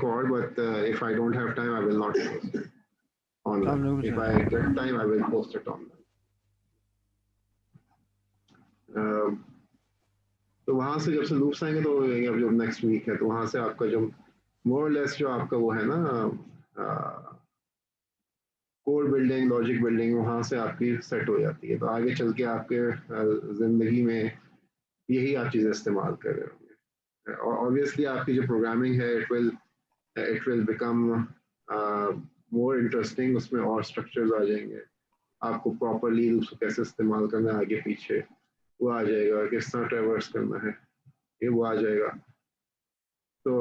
record, but if I don't have time, I will not post it online. If I get time, I will post it online. तो वहाँ से जब से loops आएंगे तो अब जब नेक्स्ट वीक है तो वहाँ से आपका जो मोर लेस जो आपका वो है ना कोड बिल्डिंग लॉजिक बिल्डिंग वहाँ से आपकी सेट हो जाती है, तो आगे चल के आपके ज़िंदगी में यही आप चीज़ें इस्तेमाल कर रहे होंगे। और ऑब्वियसली आपकी जो प्रोग्रामिंग है it will become more interesting, उसमें और स्ट्रक्चर्स आ जाएंगे, आपको प्रॉपरली उसको कैसे इस्तेमाल करना है आगे पीछे वो आ जाएगा, किस तरह ट्रेवर्स करना है ये वो आ जाएगा। तो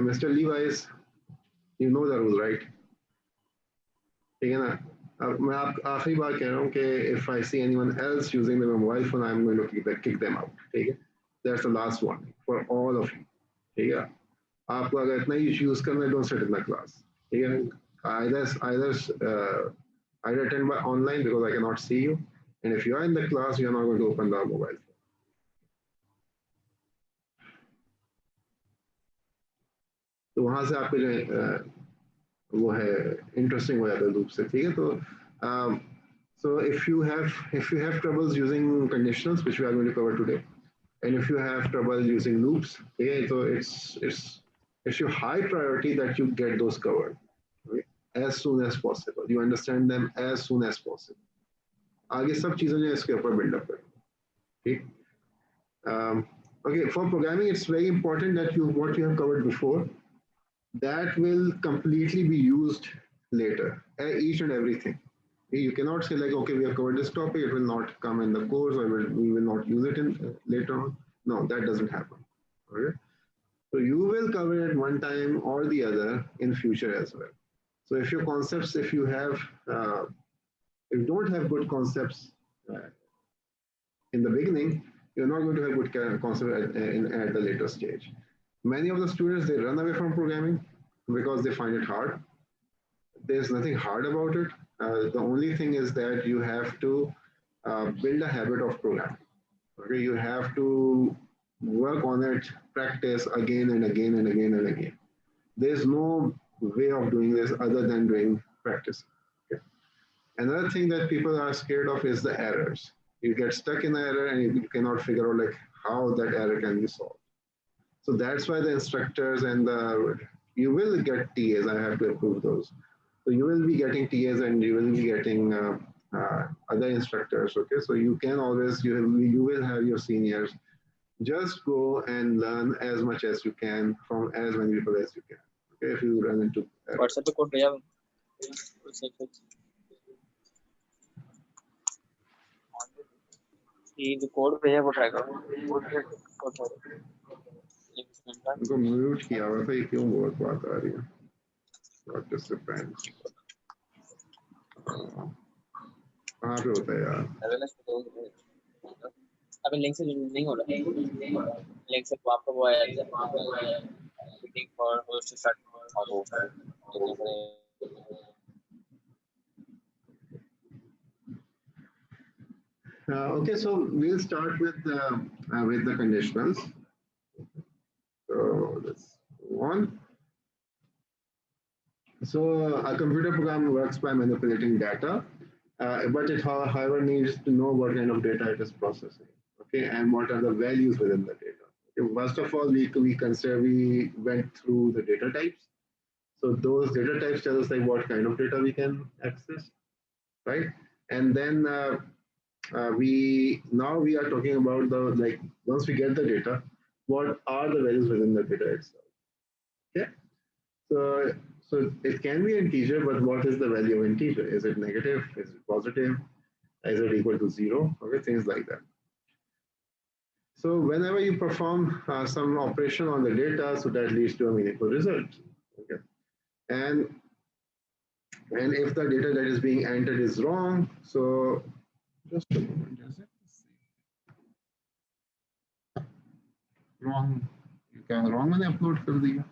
mister Levi's, you know the rule right? ठीक है ना? अब मैं आप आखिरी बार कह रहा हूँ कि if I see anyone else using the mobile phone I am going to kick them out. ठीक है, that's the last one for all of you. ठीक है, आपको अगर इतना ही यूज करना है don't sit in the class. ठीक है, either attend by online because I cannot see you, and if you are in the class you are not going to open the mobile phone. तो वहाँ से आपके जो वो है इंटरेस्टिंग हो जाता है लूप से। ठीक है, तो so if you have troubles using conditionals, which we are going to cover today, and if you have trouble using loops, okay, so it's your high priority that you get those covered, okay, as soon as possible. You understand them as soon as possible. आगे सब चीज़ें जो इसके ऊपर buildup करें। ठीक, okay, for programming it's very important that what you have covered before, that will completely be used later, each and everything. You cannot say like, okay, we have covered this topic, it will not come in the course, or we will not use it in later on. No, that doesn't happen. Okay, so you will cover it one time or the other in future as well. So if your concepts, if you don't have good concepts in the beginning, you're not going to have good concept at the later stage. Many of the students, they run away from programming because they find it hard. There's nothing hard about it. The only thing is that you have to build a habit of programming. Okay, you have to work on it, practice again and again and again and again. There's no way of doing this other than doing practice. Okay. Another thing that people are scared of is the errors. You get stuck in the error and you cannot figure out like how that error can be solved. So that's why the instructors and you will get TAs. I have to approve those. So you will be getting TAs and you will be getting other instructors. Okay, so you can always you will have your seniors. Just go and learn as much as you can from as many people as you can. Okay, if you run into WhatsApp पे code भेजा ये जो code भेजा वो try करो। उनको mute किया हुआ था, ये क्यों बहुत बात आ रही है? पार्टिसिपेंट्स कहाँ पे होता है यार? अबे लिंक से नहीं हो रहा, लिंक से आपका वो है meeting for host to start okay, so we'll start with the conditionals. So let's go on. So a computer program works by manipulating data, but it however needs to know what kind of data it is processing, okay, and what are the values within the data. Okay, first of all, we went through the data types. So those data types tell us like what kind of data we can access, right? And then we are talking about the like once we get the data, what are the values within the data itself? Okay, so it can be integer, but what is the value of integer? Is it negative? Is it positive? Is it equal to 0? Okay, things like that. So whenever you perform some operation on the data, so that leads to a meaningful result. Okay, and if the data that is being entered is wrong, so just a moment, is it? Wrong. You can wrong मैंने upload कर दिया.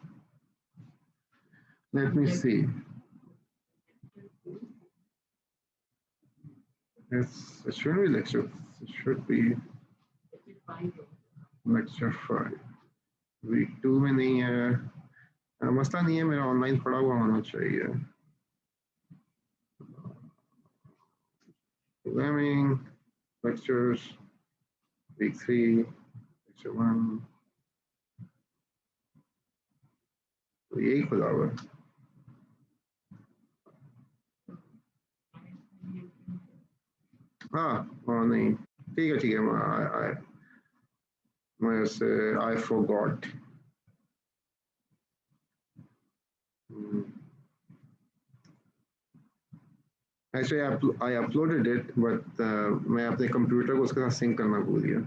Let me see. It should be lecture. It should be lecture 5. Week 2 में नहीं है. मसला नहीं है, मेरा ऑनलाइन पड़ा हुआ होना चाहिए. Programming lectures week 3 lecture 1 तो यही खुला हुआ है. हाँ नहीं ठीक है मैं से I forgot. Actually, I uploaded it, but मैं अपने कंप्यूटर को उसके साथ सिंक करना भूल गया.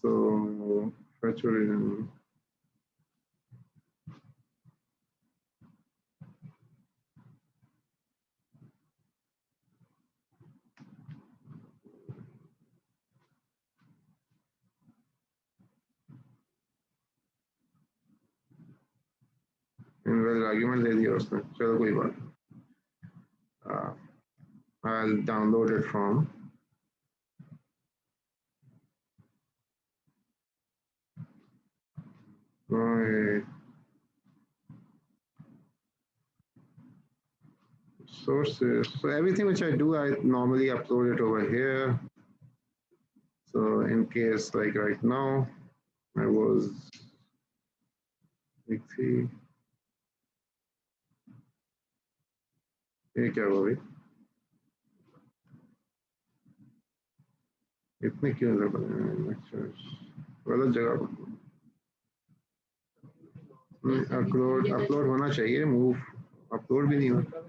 So virtual. इनवैलिड आर्ग्यूमेंट दे दिया उसने. चलो कोई बात. I'll download it from my sources. So everything which I do, I normally upload it over here. So in case like right now, I was let's see. ये क्या हुआ भाई? इतने क्यों लेक्चर्स गलत जगह अपलोड होना चाहिए. मूव अपलोड भी नहीं होता.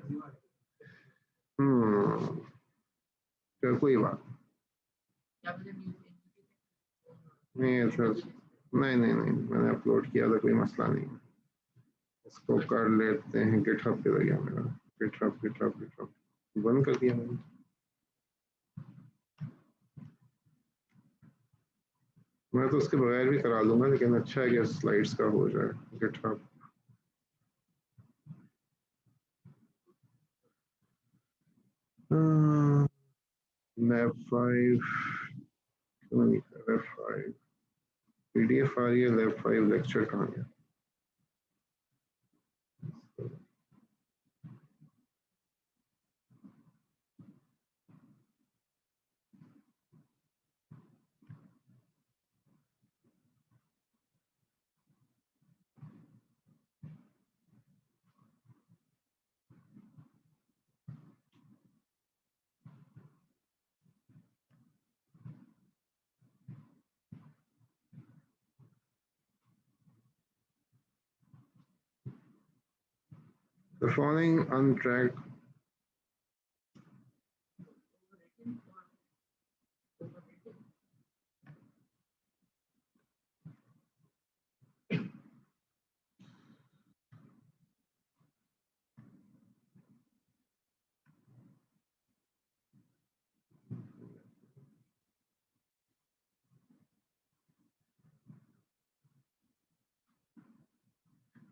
चलो कोई बात नहीं मैंने अपलोड किया था, कोई मसला नहीं. इसको कर लेते हैं. गिटहब पे गया मेरा. गिटहब बंद कर दिया मैंने. मैं तो उसके बगैर भी करा लूंगा, लेकिन अच्छा है कि स्लाइड्स का हो जाए. गिटहब लैब 5 PDF आ रही है. लैब 5 लेक्चर कहाँ गया? The following untracked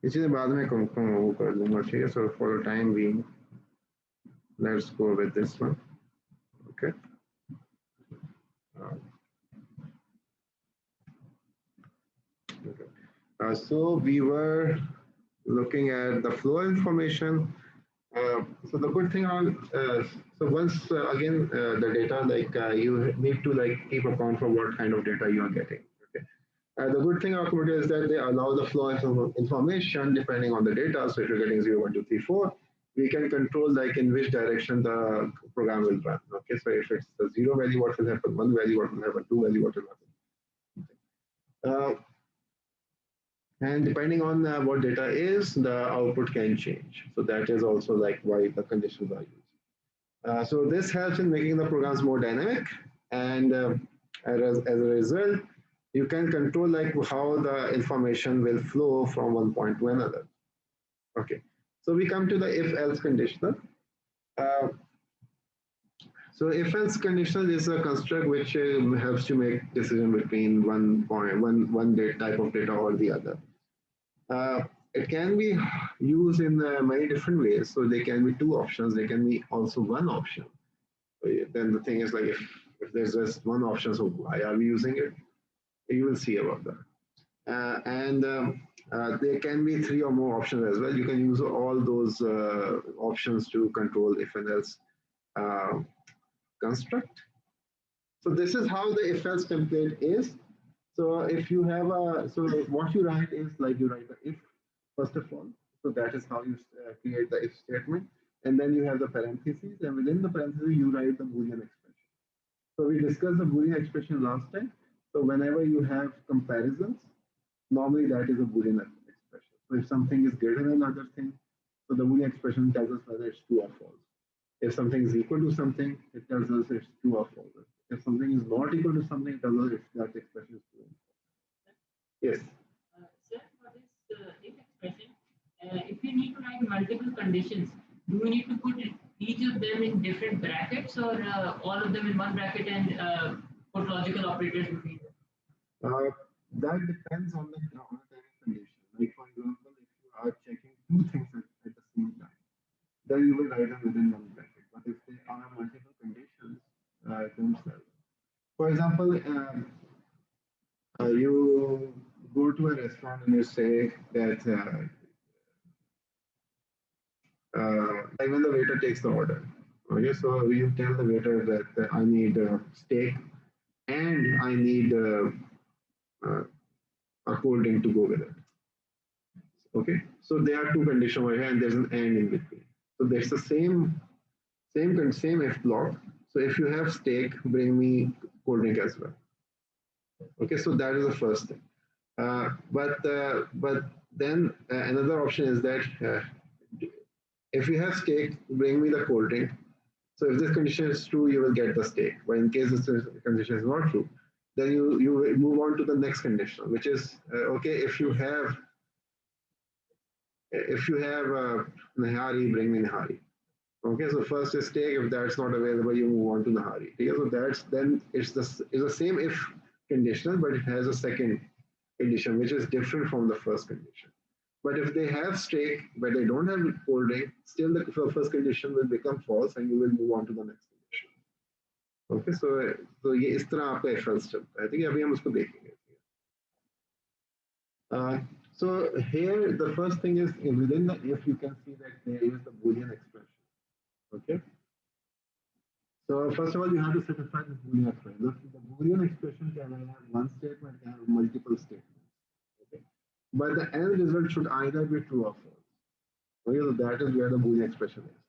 इसी बाद में वो कर लूंगा. ठीक है. So for the time being, let's go with this one. Okay. So we were looking at the flow information. So the good thing on so once again the data, like you need to like keep account for what kind of data you are getting. Okay. The good thing about Computer is that they allow the flow of information depending on the data. So if you're getting 0, 1, 2, 3, 4, we can control like in which direction the program will run. Okay. So if it's the 0 value, what will happen? 1 value, what will happen? 2 value, what will happen? And depending on what data is, the output can change. So that is also like why the conditions are used. So this helps in making the programs more dynamic, and as a result, you can control like how the information will flow from one point to another. Okay, so we come to the if-else conditional. So if-else conditional is a construct which helps to make decision between one type of data or the other. It can be used in many different ways. So there can be 2 options. There can be also 1 option. Then the thing is like if there's just 1 option, so why are we using it? You will see about that. There can be 3 or more options as well. You can use all those options to control if and else uh, construct. So this is how the if else template is. So if you have a, so what you write is like you write the if first of all. So that is how you create the if statement. And then you have the parentheses, and within the parentheses you write the Boolean expression. So we discussed the Boolean expression last time. So whenever you have comparisons, normally that is a Boolean expression. So if something is greater than other thing, so the Boolean expression tells us whether it's true or false. If something is equal to something, it tells us it's true or false. If something is not equal to something, it tells us if that expression is true or false. Yes. Sir, for this if expression, if you need to write multiple conditions, do we need to put each of them in different brackets or all of them in one bracket and put logical operators between them? That depends on the type of condition. Like for example, if you are checking 2 things at the same time, then you will write them within one bracket. But if there are multiple conditions themselves, for example, you go to a restaurant and you say that, like when the waiter takes the order, okay, so you tell the waiter that I need steak and I need uh, a cold drink to go with it. Okay, so there are 2 conditions over here, and there's an and in between. So there's the same if block. So if you have steak, bring me cold drink as well. Okay, so that is the first thing. But then another option is that if you have steak, bring me the cold drink. So if this condition is true, you will get the steak. But in case this condition is not true, then you move on to the next condition, which is okay. If you have Nihari, bring me Nihari. Okay, so first is steak. If that's not available, you move on to Nihari. Okay, so that's then it's the same if conditional, but it has a second condition which is different from the first condition. But if they have steak but they don't have cold drink, still the first condition will become false and you will move on to the next condition. Okay, so ये इस तरह आपका if else चलता है. ठीक है, अभी हम उसको देखेंगे. So here the first thing is within the if you can see that there is the Boolean expression. Okay. So first of all, you have to satisfy this Boolean expression. The Boolean expression can have one statement, can have multiple statements. Okay. But the end result should either be true or false. Okay, so that is where the Boolean expression is.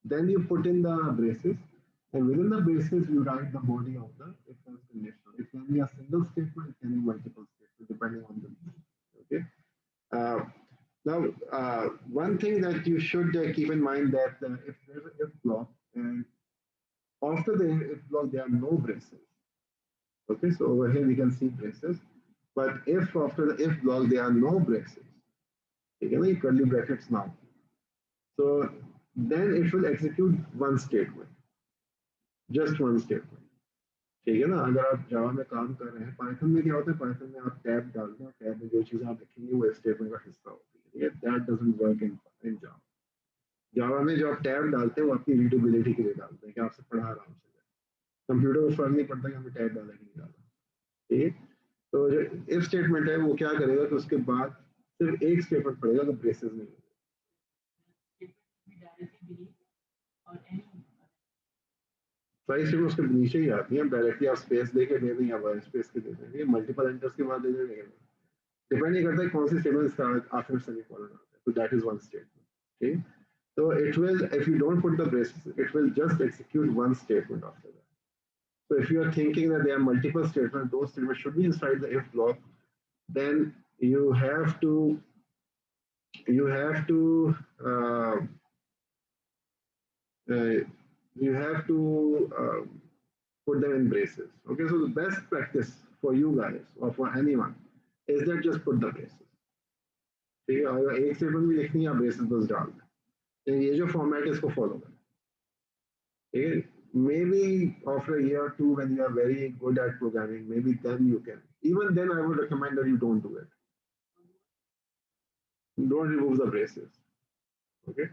Then you put in the braces, and within the braces you write the body of the if else conditional. It can be a single statement, it can be multiple statements, depending on the need. Okay. Now, one thing that you should keep in mind that if there's an if block, and after the if block there are no braces. Okay, so over here we can see braces, but if after the if block there are no braces, okay, curly brackets now. So then it will execute one statement, just one statement. ठीक है ना, अगर आप जावा में काम कर रहे हैं, पाइथन में क्या होता है, पाइथन में आप टैब डालते हैं, टैब में जो चीज़ें आप लिखेंगे वो स्टेटमेंट का हिस्सा होती है. ठीक है, दैट डजंट वर्क इन जावा. जावा में जो आप टैब डालते हैं वो आपकी रीडेबिलिटी के लिए डालते हैं कि आपसे पढ़ा आराम से जाए. कंप्यूटर को फर्क नहीं पड़ता कि हमें टैब डाला कि नहीं डाला. ठीक है, तो जो इफ स्टेटमेंट है वो क्या करेगा कि उसके बाद सिर्फ एक स्टेटमेंट पड़ेगा तो ब्रेसेस नहीं होगा. सारी स्टेटमेंट उसके नीचे ही आती है, डायरेक्टली आप स्पेस देके दे दें या वाइट स्पेस के दे दें, मल्टीपल एंटर्स के बाद दे देंगे, डिपेंड नहीं करता है कौन सी स्टेटमेंट इसका आखिर सेमीकोलन आता है. तो दैट इज वन स्टेटमेंट. ठीक, so it will, if you don't put the braces, it will just execute one statement after that. So if you are thinking that there are multiple statements, those statements should be inside the if block, then you have to put them in braces. Okay, so the best practice for you guys or for anyone is that just put the braces. ठीक है, अगर एक statement भी लिखनी है आप braces बस डाल दें. तो ये जो फॉर्मेट है इसको फॉलो करें. ठीक है, maybe after a year or two when you are very good at programming, maybe then you can. Even then I would recommend that you don't do it. Don't remove the braces. Okay,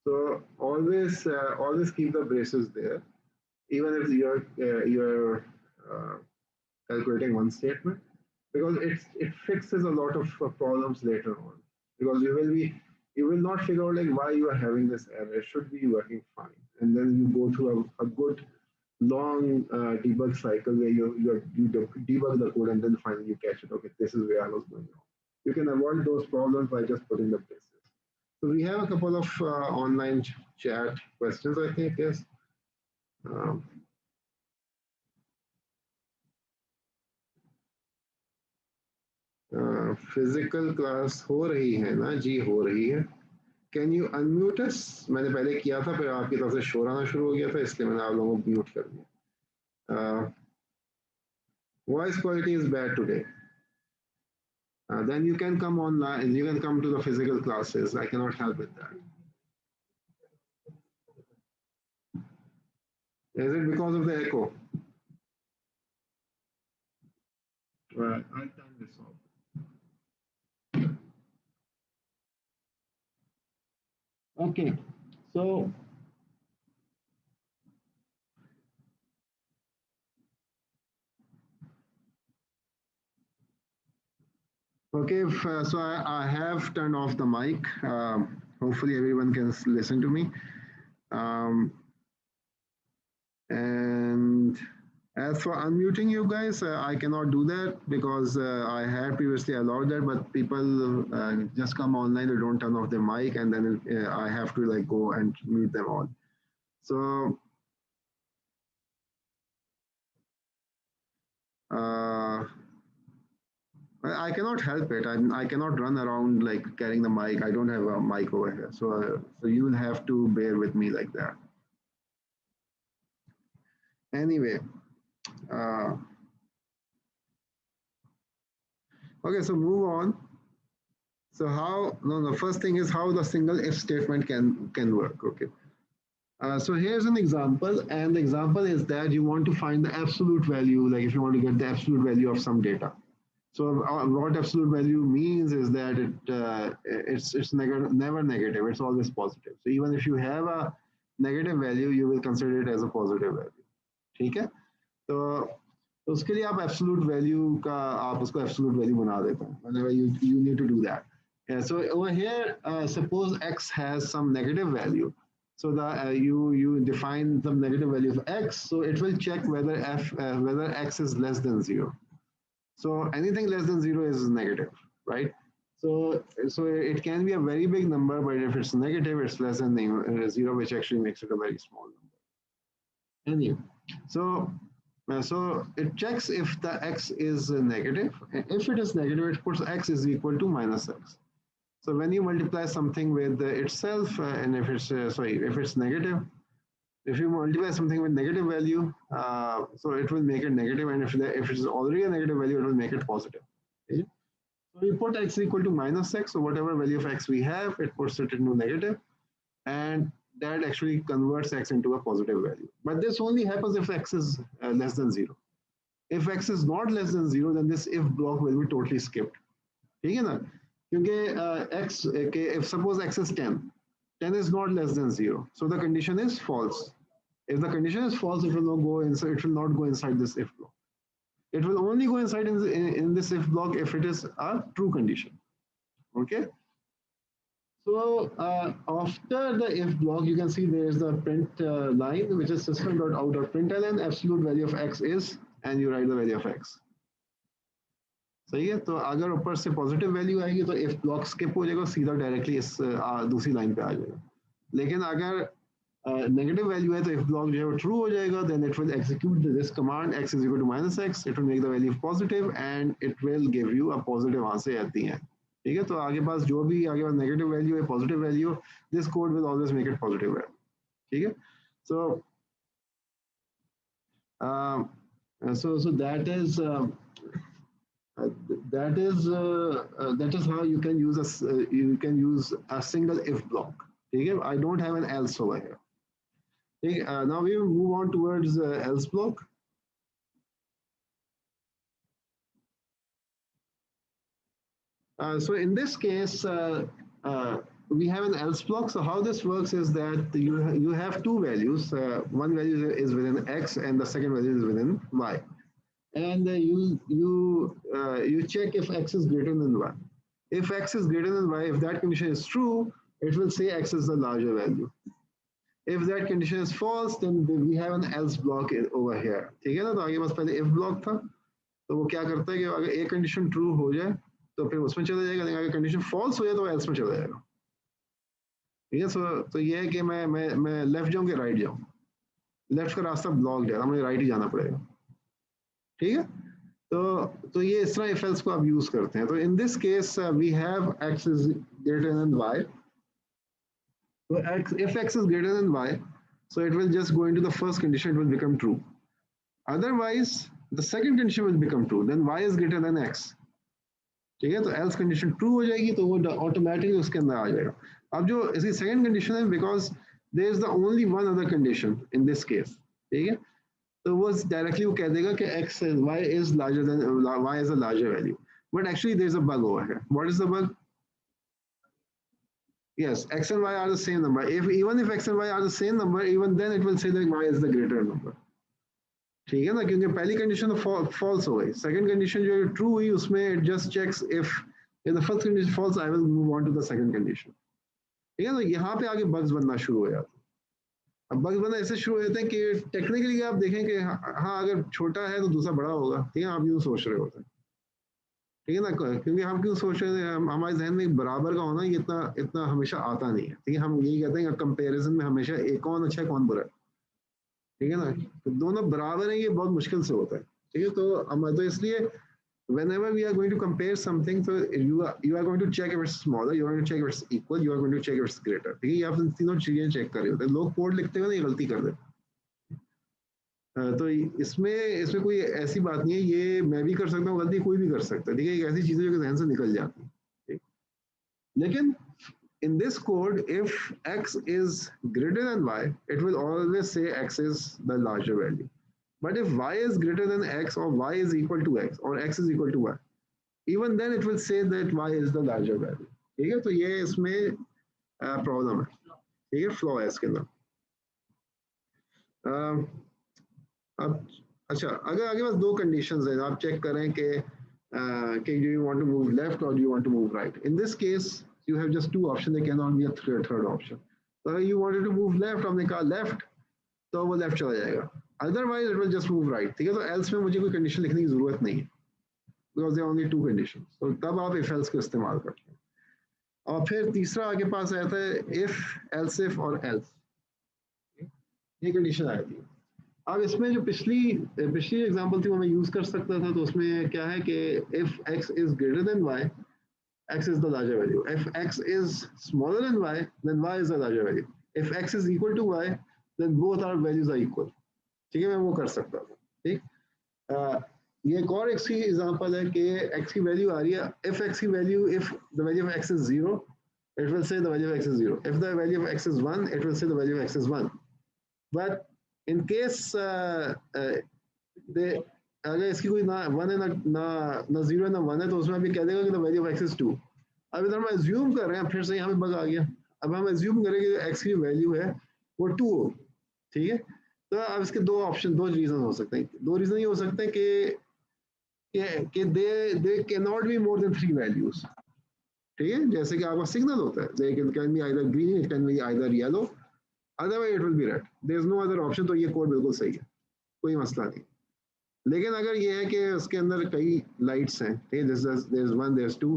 so always keep the braces there, even if you're calculating one statement. because it fixes a lot of problems later on, because you will not figure out like why you are having this error. It should be working fine, and then you go through a good long debug cycle where debug the code and then finally you catch it. Okay, this is where I was going wrong. You can avoid those problems by just putting the places. So we have a couple of online chat questions, I think. Yes. Um, physical class हो रही है ना जी, हो रही है. Can you unmute अस? मैंने पहले किया था फिर आपकी तरफ से शोर आना शुरू हो गया था, इसलिए मैंने आप लोगों को म्यूट कर दिया. Voice quality is bad today. Then you can come online, you can come to the physical classes. I cannot help with that. Is it because of the echo? Right, I'll turn this off. Okay, so okay, so I have turned off the mic. Hopefully everyone can listen to me. And as for unmuting you guys, I cannot do that because I had previously allowed that, but people just come online, they don't turn off their mic, and then I have to like go and mute them all. So I cannot help it. I cannot run around like carrying the mic. I don't have a mic over here. So you will have to bear with me like that. Anyway. Okay, so move on. So the first thing is how the single if statement can work, okay. So here's an example, and the example is that you want to find the absolute value, like if you want to get the absolute value of some data. So what absolute value means is that it's never negative, it's always positive. So even if you have a negative value, you will consider it as a positive value. ठीक है? तो उसके लिए आप absolute value का आप उसको absolute value बना देते हैं. Whenever you need to do that. Yeah, so over here, suppose x has some negative value. So you define the negative value of x, so it will check whether whether x is less than 0. So anything less than 0 is negative, right? So it can be a very big number, but if it's negative, it's less than 0, which actually makes it a very small number. Anyway, so it checks if the x is negative. If it is negative, it puts x is equal to minus x. So when you multiply something with itself, and if it's if it's negative, if you multiply something with negative value, so it will make it negative, and if it is already a negative value, it will make it positive. Okay? So we put x equal to minus x, so whatever value of x we have, it puts it into negative, and that actually converts x into a positive value. But this only happens if x is less than 0. If x is not less than 0, then this if block will be totally skipped. ठीक है ना? क्योंकि x, if suppose x is 10, 10 is not less than 0. So the condition is false. If the condition is false, it will not go inside. It will not go inside this if block. It will only go inside in this if block if it is a true condition. Okay. So after the if block, you can see there is the print line, which is system.out.println. Absolute value of x is, and you write the value of x. सही है. तो अगर ऊपर से positive value आएगी तो if block skip हो जाएगा, सीधा डायरेक्टली इस दूसरी लाइन पे आ जाएगा. लेकिन अगर नेगेटिव वैल्यू है तो इफ ब्लॉक जो है वो ट्रू हो जाएगा, then it will execute this command x is equal to minus x. It will make the value positive and it will give you a positive answer at the end. ठीक है. तो आगे पास जो भी आगे पास नेगेटिव वैल्यू है, positive value, this code will always make it positive value. ठीक है. So that is that is how you can use a single if block. Okay? I don't have an else over here. Okay? Now we will move on towards else block. So in this case, we have an else block. So how this works is that you have two values. One value is within x and the second value is within y. and you check if x is greater than y. If x is greater than y, if that condition is true, it will say x is the larger value. If that condition is false, then we have an else block over here. ठीक है ना? तो आगे बस पहले if block था, तो वो क्या करता है कि अगर एक कंडीशन ट्रू हो जाए तो फिर उसमें चला जाएगा, लेकिन अगर कंडीशन फॉल्स हो जाए तो else में चला जाएगा. ठीक है? तो ये है कि मैं लेफ्ट जाऊँ कि राइट जाऊँ. लेफ्ट का रास्ता ब्लॉक है, मुझे राइट ही जाना पड़ेगा. ठीक है? तो ये इस तरह इफ एल्स को आप यूज करते हैं. तो in this case we have x is greater than y. So if x is greater than y, so it will just go into the first condition, it will become true. Otherwise, the second condition will become true. Then y is greater than x. ठीक है? तो else condition true हो जाएगी तो वो automatically उसके अंदर आ जाएगा. अब जो इसकी second condition है, because there is the only one other condition in this case. ठीक है? तो वो directly वो कह देगा कि x is y is larger than y is a larger value. But actually there is a bug over here. What is the bug? Yes, x and y are the same number. Even if x and y are the same number, even then it will say that y is the greater number. ठीक है ना? क्योंकि पहली condition तो false हो गई. Second condition जो true हुई उसमें it just checks if the first condition false, I will move on to the second condition. ठीक है ना? यहाँ पे आगे bugs बनना शुरू हो जाते हैं. अब bugs बनना ऐसे शुरू हो जाते हैं कि टेक्निकली आप देखें कि हाँ अगर छोटा है तो दूसरा बड़ा होगा. ठीक है? आप यूँ सोच रहे होते हैं. ठीक है ना? क्योंकि हम क्यों सोच रहे हैं, हमारे जहन में बराबर का होना ये इतना हमेशा आता नहीं है. ठीक है? हम यही कहते हैं कि कंपैरिजन में हमेशा एक कौन अच्छा है कौन बुरा है. ठीक है ना? तो दोनों बराबर हैं, ये बहुत मुश्किल से होता है. ठीक है? तो इसलिए whenever we are going to compare something, so you are going to check if it's smaller, you are going to check if it's equal, you are going to check if it's greater. ठीक है? ये आप तीनों चीजें check कर रहे होते हैं. लोग कोड लिखते हुए ना ये गलती कर देते हैं. तो इसमें कोई ऐसी बात नहीं है, ये मैं भी कर सकता हूँ गलती, कोई भी कर सकता है. ठीक है? एक ऐसी चीज़ है जो जहन से निकल जाती है. लेकिन in this code, if x is greater than y, it will always say x is the larger value. But if y is greater than x or y is equal to x or x is equal to y, even then it will say that y is the larger value. ठीक है? तो ये इसमें problem है. ठीक है? Flaw है इसके अंदर. अब अच्छा, अगर आगे बस दो कंडीशंस हैं, आप चेक करें कि do you want to move left or do you want to move right. In this case you have just two options, there cannot be a third option. So अगर you wanted to move left, हमने कहा left, तो वो left चला जाएगा. Otherwise it will just move right. ठीक है? तो else में मुझे कोई कंडीशन लिखने की जरूरत नहीं है, because there are only two conditions. तो तब आप if else को इस्तेमाल करते हैं. और फिर तीसरा आगे पास आता है if, else if और else. ये कंडीशन आई थी. अब इसमें जो पिछली एग्जांपल थी वो मैं यूज कर सकता था. तो उसमें क्या है कि if x is greater than y, x is the larger value. If x is smaller than y, then y is the larger value. If x is equal to y, then both our values are equal. ठीक है? मैं वो कर सकता था. ठीक. ये एक और x की एग्जांपल है कि x की वैल्यू आ रही है. If x की value, if the value of x is 0, it will say the value of x is 0. If the value of x is 1, it will say the value of x is 1. But in case अगर इसकी कोई ना 1 है ना 0 है ना 1 है, तो उसमें अभी कह देगा कि the value of x is 2. अब इधर हम assume कर रहे हैं, फिर से यहाँ पे बग आ गया. अब हम assume करें कि x की वैल्यू है वो 2 हो. ठीक है? तो अब इसके दो रीजन हो सकते हैं. दो रीजन ये हो सकते हैं कि they cannot be more than 3 values. ठीक है? जैसे कि आपका सिग्नल होता है, they can be either green, it can be either yellow, otherwise it will be red. There is no other option. तो ये कोड बिल्कुल सही है, कोई मसला नहीं. लेकिन अगर ये है कि उसके अंदर कई लाइट्स हैं, ठीक है? there is 1, there is 2,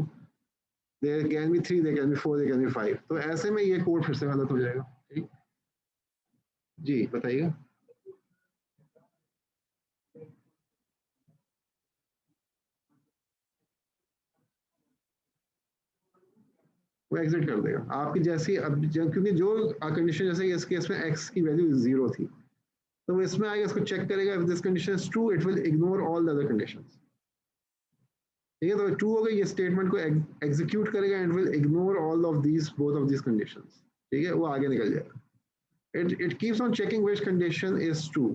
there can be 3, there can be 4, there can be 5, तो ऐसे में ये कोड फिर से गलत हो जाएगा. ठीक जी, बताइए. वो एग्जिट कर देगा आपकी जैसी. अब क्योंकि जो कंडीशन जैसे इस केस में x की वैल्यू 0 थी, तो वो इसमें आएगा, इसको चेक करेगा. If this condition is true, it will ignore all the other conditions. ठीक है? तो ट्रू हो गई, ये स्टेटमेंट को एग्जीक्यूट करेगा and will ignore all of these both of these conditions. ठीक है? वो आगे निकल जाएगा. It keeps on checking which condition is true.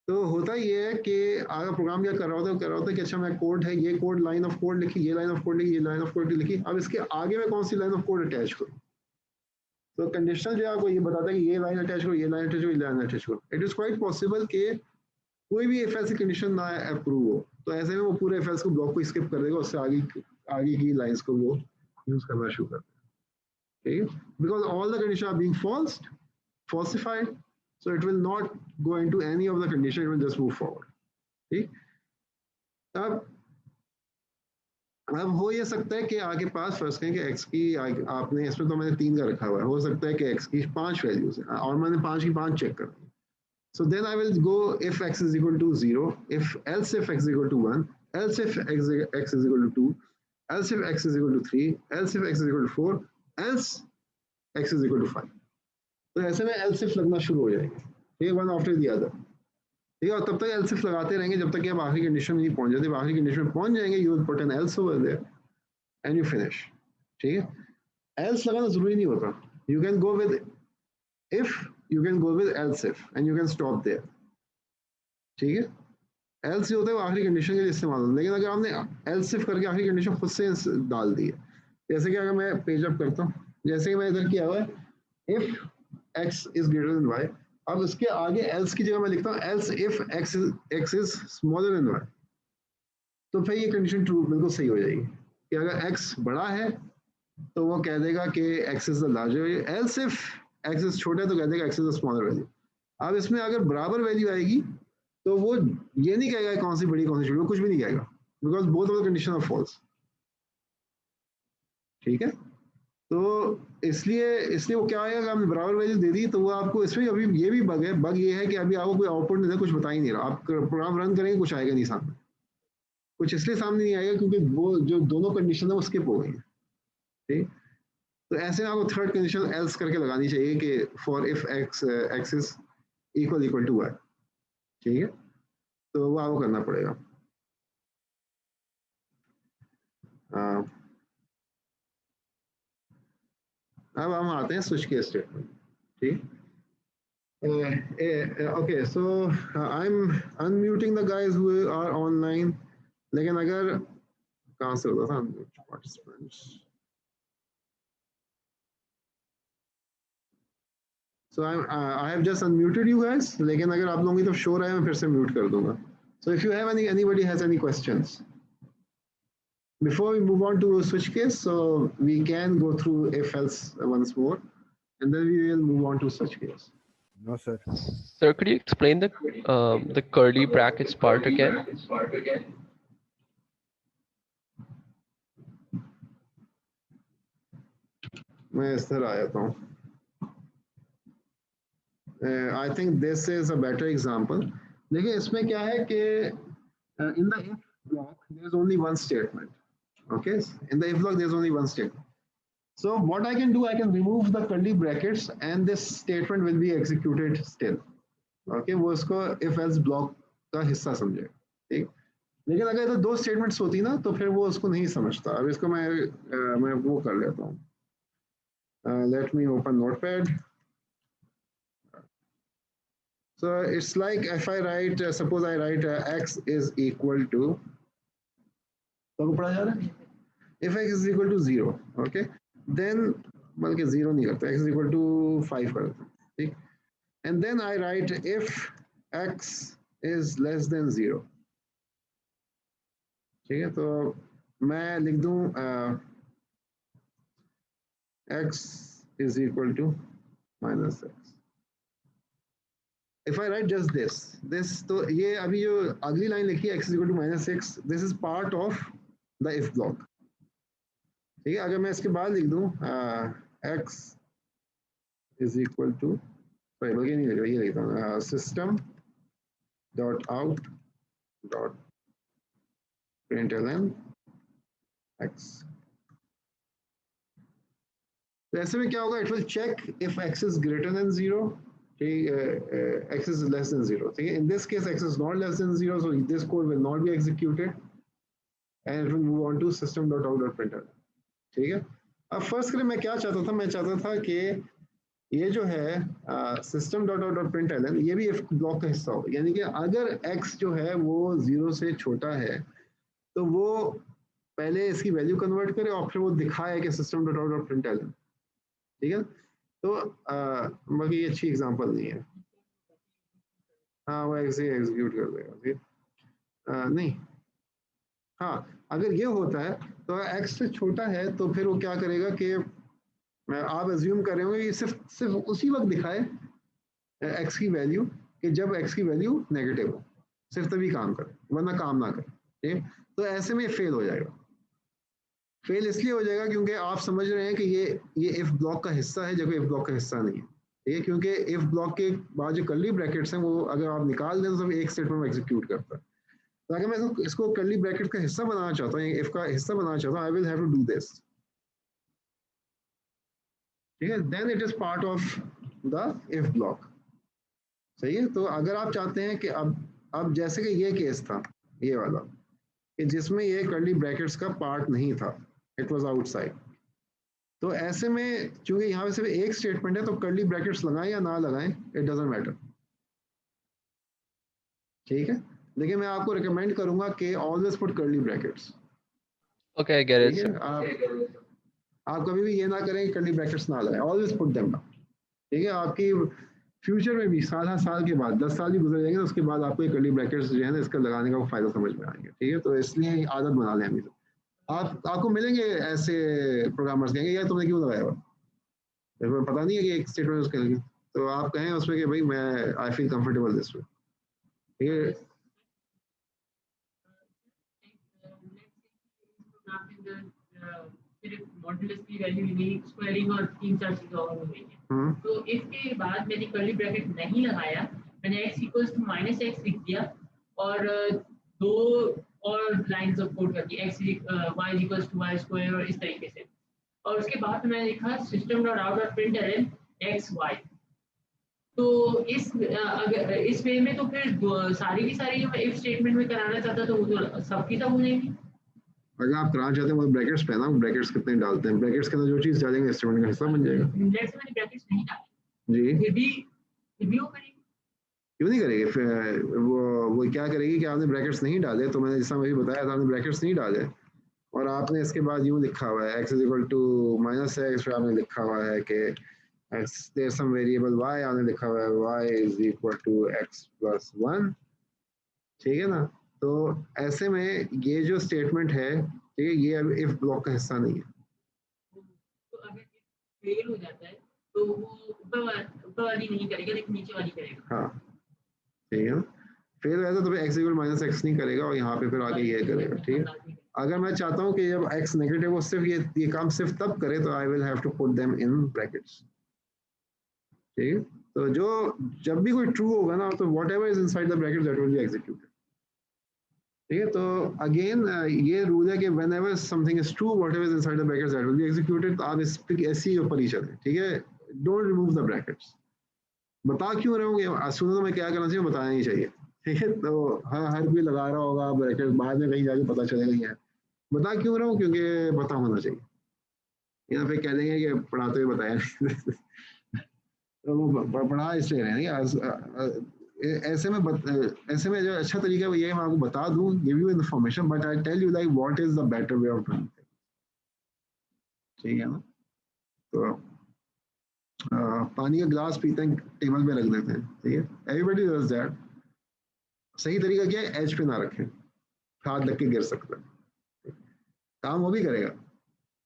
तो होता ये है कि आगे प्रोग्राम क्या कर रहा होता है कि अच्छा मैं कोड है, ये कोड लाइन ऑफ कोड लिखी, ये लाइन ऑफ कोड लिखी, ये लाइन ऑफ कोड लिखी. अब इसके आगे मैं कौन सी लाइन ऑफ कोड अटैच करूँ. तो कंडीशनल जो है आपको ये बताता है कि ये लाइन अटैच करो, ये लाइन अटैच करो, ये लाइन अटैच करो. इट इज क्वाइट पॉसिबल कि कोई भी इफ एल्स कंडीशन ना अप्रूव हो तो ऐसे में वो पूरे इफ एल्स को ब्लॉक को स्किप कर देगा, उससे आगे की लाइंस को वो यूज करना शुरू कर देगा, ठीक है, because all the condition are being falsified, so it will not go into any of the condition, it will just move forward, ठीक। अब हो ये सकता है कि आगे पास फर्स्ट करें कि x की आपने इसमें तो मैंने 3 का रखा हुआ है, हो सकता है कि x की 5 वैल्यूज है और मैंने 5 की 5 चेक कर दी। So then I will go if x is equal to 0, else if x is equal to 1, else if x is equal to 2, else if x is equal to 3, else if x is equal to 4, else x is equal to 5। तो ऐसे में else if लगना शुरू हो जाएंगे, ठीक है, one after the other, ठीक है, और तब तक else if लगाते रहेंगे जब तक कि आप आखिरी कंडीशन में नहीं पहुंच जाते। आखिरी कंडीशन में पहुंच जाएंगे, you will put an else over there and you finish, ठीक है। else लगाना जरूरी नहीं होता, you can go with if, you can go with else if and you can stop there, ठीक है। else जो होता है वो आखिरी कंडीशन के लिए इस्तेमाल होता है, लेकिन अगर आपने else if करके आखिरी कंडीशन खुद से डाल दी है, जैसे कि अगर मैं पेज अप करता हूँ, जैसे कि मैं इधर किया हुआ है if x is greater than y, अब उसके आगे else की जगह मैं लिखता हूँ else if x is smaller than y, तो फिर ये कंडीशन ट्रू बिल्कुल सही हो जाएगी कि अगर x बड़ा है तो वो कह देगा कि x is the larger value, else if x is छोटा है तो कह देगा x is the smaller value। अब इसमें अगर बराबर वैल्यू आएगी तो वो ये नहीं कहेगा कौन सी बड़ी कौन सी छोटी, वो कुछ भी नहीं कहेगा, because both of the condition are false, ठीक है। तो इसलिए वो क्या आएगा, आपने बराबर वैल्यू दे दी तो वो आपको इसमें अभी ये भी बग ये है कि अभी आपको कोई आउटपुट नहीं है, कुछ बता ही नहीं रहा, आप प्रोग्राम रन करेंगे कुछ आएगा नहीं सामने, कुछ इसलिए सामने नहीं आएगा क्योंकि वो जो दोनों कंडीशन है वो स्किप हो गई है, ठीक। तो ऐसे में आपको थर्ड कंडीशन एल्स करके लगानी चाहिए कि for if x is equal to y, ठीक है, तो वो आपको करना पड़ेगा। अब हम आते हैं स्विच केस स्टेटमेंट, ठीक। Okay, so I'm unmuting the guys who are online, लेकिन अगर कहाँ से होता था participants, so I have just unmuted you guys, लेकिन अगर आप लोगों की तरफ शोर आए मैं फिर से म्यूट कर दूंगा। So if you have anybody has any questions before we move on to switch case, so we can go through if else once more and then we will move on to switch case. No, sir. Sir, could you explain the curly brackets part again? मैं इस तरह आया था। I think this is a better example. देखिए इसमें क्या है कि in the if block there is only one statement. Okay, in the if block there is only one statement. So what I can do, I can remove the curly brackets and this statement will be executed still. Okay, वो इसको if else block का हिस्सा समझे, ठीक। लेकिन अगर इधर दो स्टेटमेंट्स होती ना तो फिर वो उसको नहीं समझता। अब इसको मैं वो कर लेता हूँ। Let me open Notepad. So it's like if I write, suppose I write x is equal to, तो पढ़ा जा रहा है, if x is equal to 0, okay, then बल्कि 0 नहीं करता, x is equal to 5 कर देता, ठीक, and then I write if x is less than 0, ठीक है, तो मैं लिख दूं x is equal to minus x. If I write just this, तो ये अभी जो अगली लाइन लिखी है x is equal to minus x, this is part of the if block, ठीक है। अगर मैं इसके बाद लिख दूं x is equal to, sorry बल्कि नहीं लिख रहा, ये लिखता हूँ system dot out dot println x, तो ऐसे में क्या होगा, it will check if x is greater than 0, x is less than 0, ठीक है। In this case x is not less than 0, so this code will not be executed and it will move on to system.out.println, ठीक है। अब first करें मैं क्या चाहता था, मैं चाहता था कि ये जो है system.out.println ये भी if ब्लॉक का हिस्सा हो, यानी कि अगर x जो है वो 0 से छोटा है तो वो पहले इसकी वैल्यू कन्वर्ट करे और फिर वो दिखाए कि system.out.println, ठीक है। तो बाकी ये अच्छी एग्जांपल नहीं है। हाँ वो ऐसे एग्जीक्यूट कर देगा, ठीक। नहीं, हाँ अगर ये होता है तो x से छोटा है तो फिर वो क्या करेगा कि आप एज्यूम कर रहे होंगे कि सिर्फ सिर्फ उसी वक्त दिखाए x की वैल्यू कि जब x की वैल्यू नेगेटिव हो, सिर्फ तभी काम करे वरना काम ना करे, ठीक। तो ऐसे में फेल हो जाएगा। फेल इसलिए हो जाएगा क्योंकि आप समझ रहे हैं कि ये इफ ब्लॉक का हिस्सा है जबकि इफ ब्लॉक का हिस्सा नहीं है, ठीक है। क्योंकि इफ ब्लॉक के बाद जो कर्ली ब्रैकेट्स हैं वो अगर आप निकाल दें तो सिर्फ एक स्टेटमेंट में एग्जीक्यूट करता है। तो अगर मैं इसको कर्ली ब्रैकेट का हिस्सा बनाना चाहता हूँ, इफ का हिस्सा बनाना चाहता हूँ, I will have to do this, ठीक है। Then it is part of the if block, सही है। तो अगर आप चाहते हैं कि अब जैसे कि ये केस था ये वाला कि जिसमें ये कर्ली ब्रैकेट्स का पार्ट नहीं था, इट वाज आउटसाइड, तो ऐसे में चूंकि यहाँ पे सिर्फ एक स्टेटमेंट है तो कर्ली ब्रैकेट्स लगाएं या ना लगाएं इट डजंट मैटर, ठीक है। लेकिन मैं आपको रिकमेंड करूंगा कि always put curly brackets, Okay, I get it, ठीक है। sir. आप कभी भी ये ना करें कि कर्ली ब्रैकेट्स ना लगाएं, ऑलवेज पुट देम, ठीक है। आपकी फ्यूचर में भी साल के बाद 10 साल भी गुजर जाएंगे तो उसके बाद आपको ये कर्ली ब्रैकेट्स जो है ना इसका लगाने का फायदा समझ में आएंगे, ठीक है। तो इसलिए आदत बना लें हमें। आपको मिलेंगे ऐसे प्रोग्रामर्स कहेंगे यार तुमने क्यों लगाया हुआ, मेरे को पता नहीं है कि एक स्टेटमेंट उसके लिए, तो आप कहें उसमें कि भाई मैं I feel comfortable this way, ठीक है। सिर्फ मॉड्यूलस की वैल्यू यूनिक स्क्वायरिंग और 3-4 चीजें और हो गई हैं। तो इसके बाद मैंने कर्ली ब्रैकेट नहीं लगाया, मैंने x इक्वल्स टू -x लिख दिया और दो और लाइंस ऑफ कोड कर दी x y equals to y square और इस तरीके से। और उसके बाद मैंने लिखा system dot out dot println x y। तो अगर इस वे में तो फिर सारी की सारी जो मैं इफ स्टेटमेंट में कराना चाहता तो वो तो सबकी सब हो जाएंगी। अगर आप कराना चाहते हैं वो ब्रैकेट्स पे ना, ब्रैकेट्स कितने डालते हैं, ब्रैकेट्स के अंदर जो चीज डालेंगे स्टेटमेंट का हिस्सा बन जाएगा। लेट्स मैंने ब्रैकेट्स नहीं डाले जी, फिर भी वो करेगी, क्यों नहीं करेगी, फिर वो क्या करेगी कि आपने ब्रैकेट्स नहीं डाले, तो मैंने जैसा मुझे बताया था आपने ब्रैकेट्स नहीं डाले और आपने इसके बाद यूँ लिखा हुआ है x is equal to -x, फिर आपने लिखा हुआ है कि there's some variable y, आपने लिखा हुआ है y is equal to x plus 1, ठीक है ना। तो ऐसे में ये जो स्टेटमेंट है, ठीक है, ये अब इफ ब्लॉक का हिस्सा नहीं है। तो अगर फेल हो जाता है तो वो ऊपर वाली नहीं करेगा लेकिन नीचे वाली करेगा। हाँ ठीक है ना, फेल हो जाता है तो फिर x इक्वल -x नहीं करेगा और यहाँ पे फिर आगे ये करेगा, ठीक है। अगर मैं चाहता हूँ कि जब x नेगेटिव हो सिर्फ ये काम सिर्फ तब करे तो I will have to put them in brackets, ठीक है। तो जो जब भी कोई ट्रू होगा ना तो what ever is inside the bracket that will be executed, ठीक है। तो अगेन ये रूल है कि when ever something is true what ever is inside the brackets that will be executed. तो आप इस पे ऐसे ही ऊपर ही चलें, ठीक है। Don't remove the brackets. बता क्यों रहे होंगे, सुनो तो मैं क्या करना चाहिए बताना ही चाहिए, ठीक है। तो हर कोई लगा रहा होगा ब्रैकेट, बाद में कहीं जाके पता चलेगा क्या बता क्यों रहा हूँ, क्योंकि पता होना चाहिए, या फिर कह देंगे कि पढ़ाते हुए बताया नहीं तो वो पढ़ा इसलिए रहे हैं ऐसे में जो अच्छा तरीका है ये है मैं आपको बता दूं, give you information but I tell you like what is the better way of doing, ठीक है ना। तो पानी का ग्लास पीते हैं टेबल पे रख देते हैं, ठीक है, एवरीबॉडी डज दैट। सही तरीका क्या है, एज पे ना रखें, हाथ लग के गिर सकता है, काम वो भी करेगा,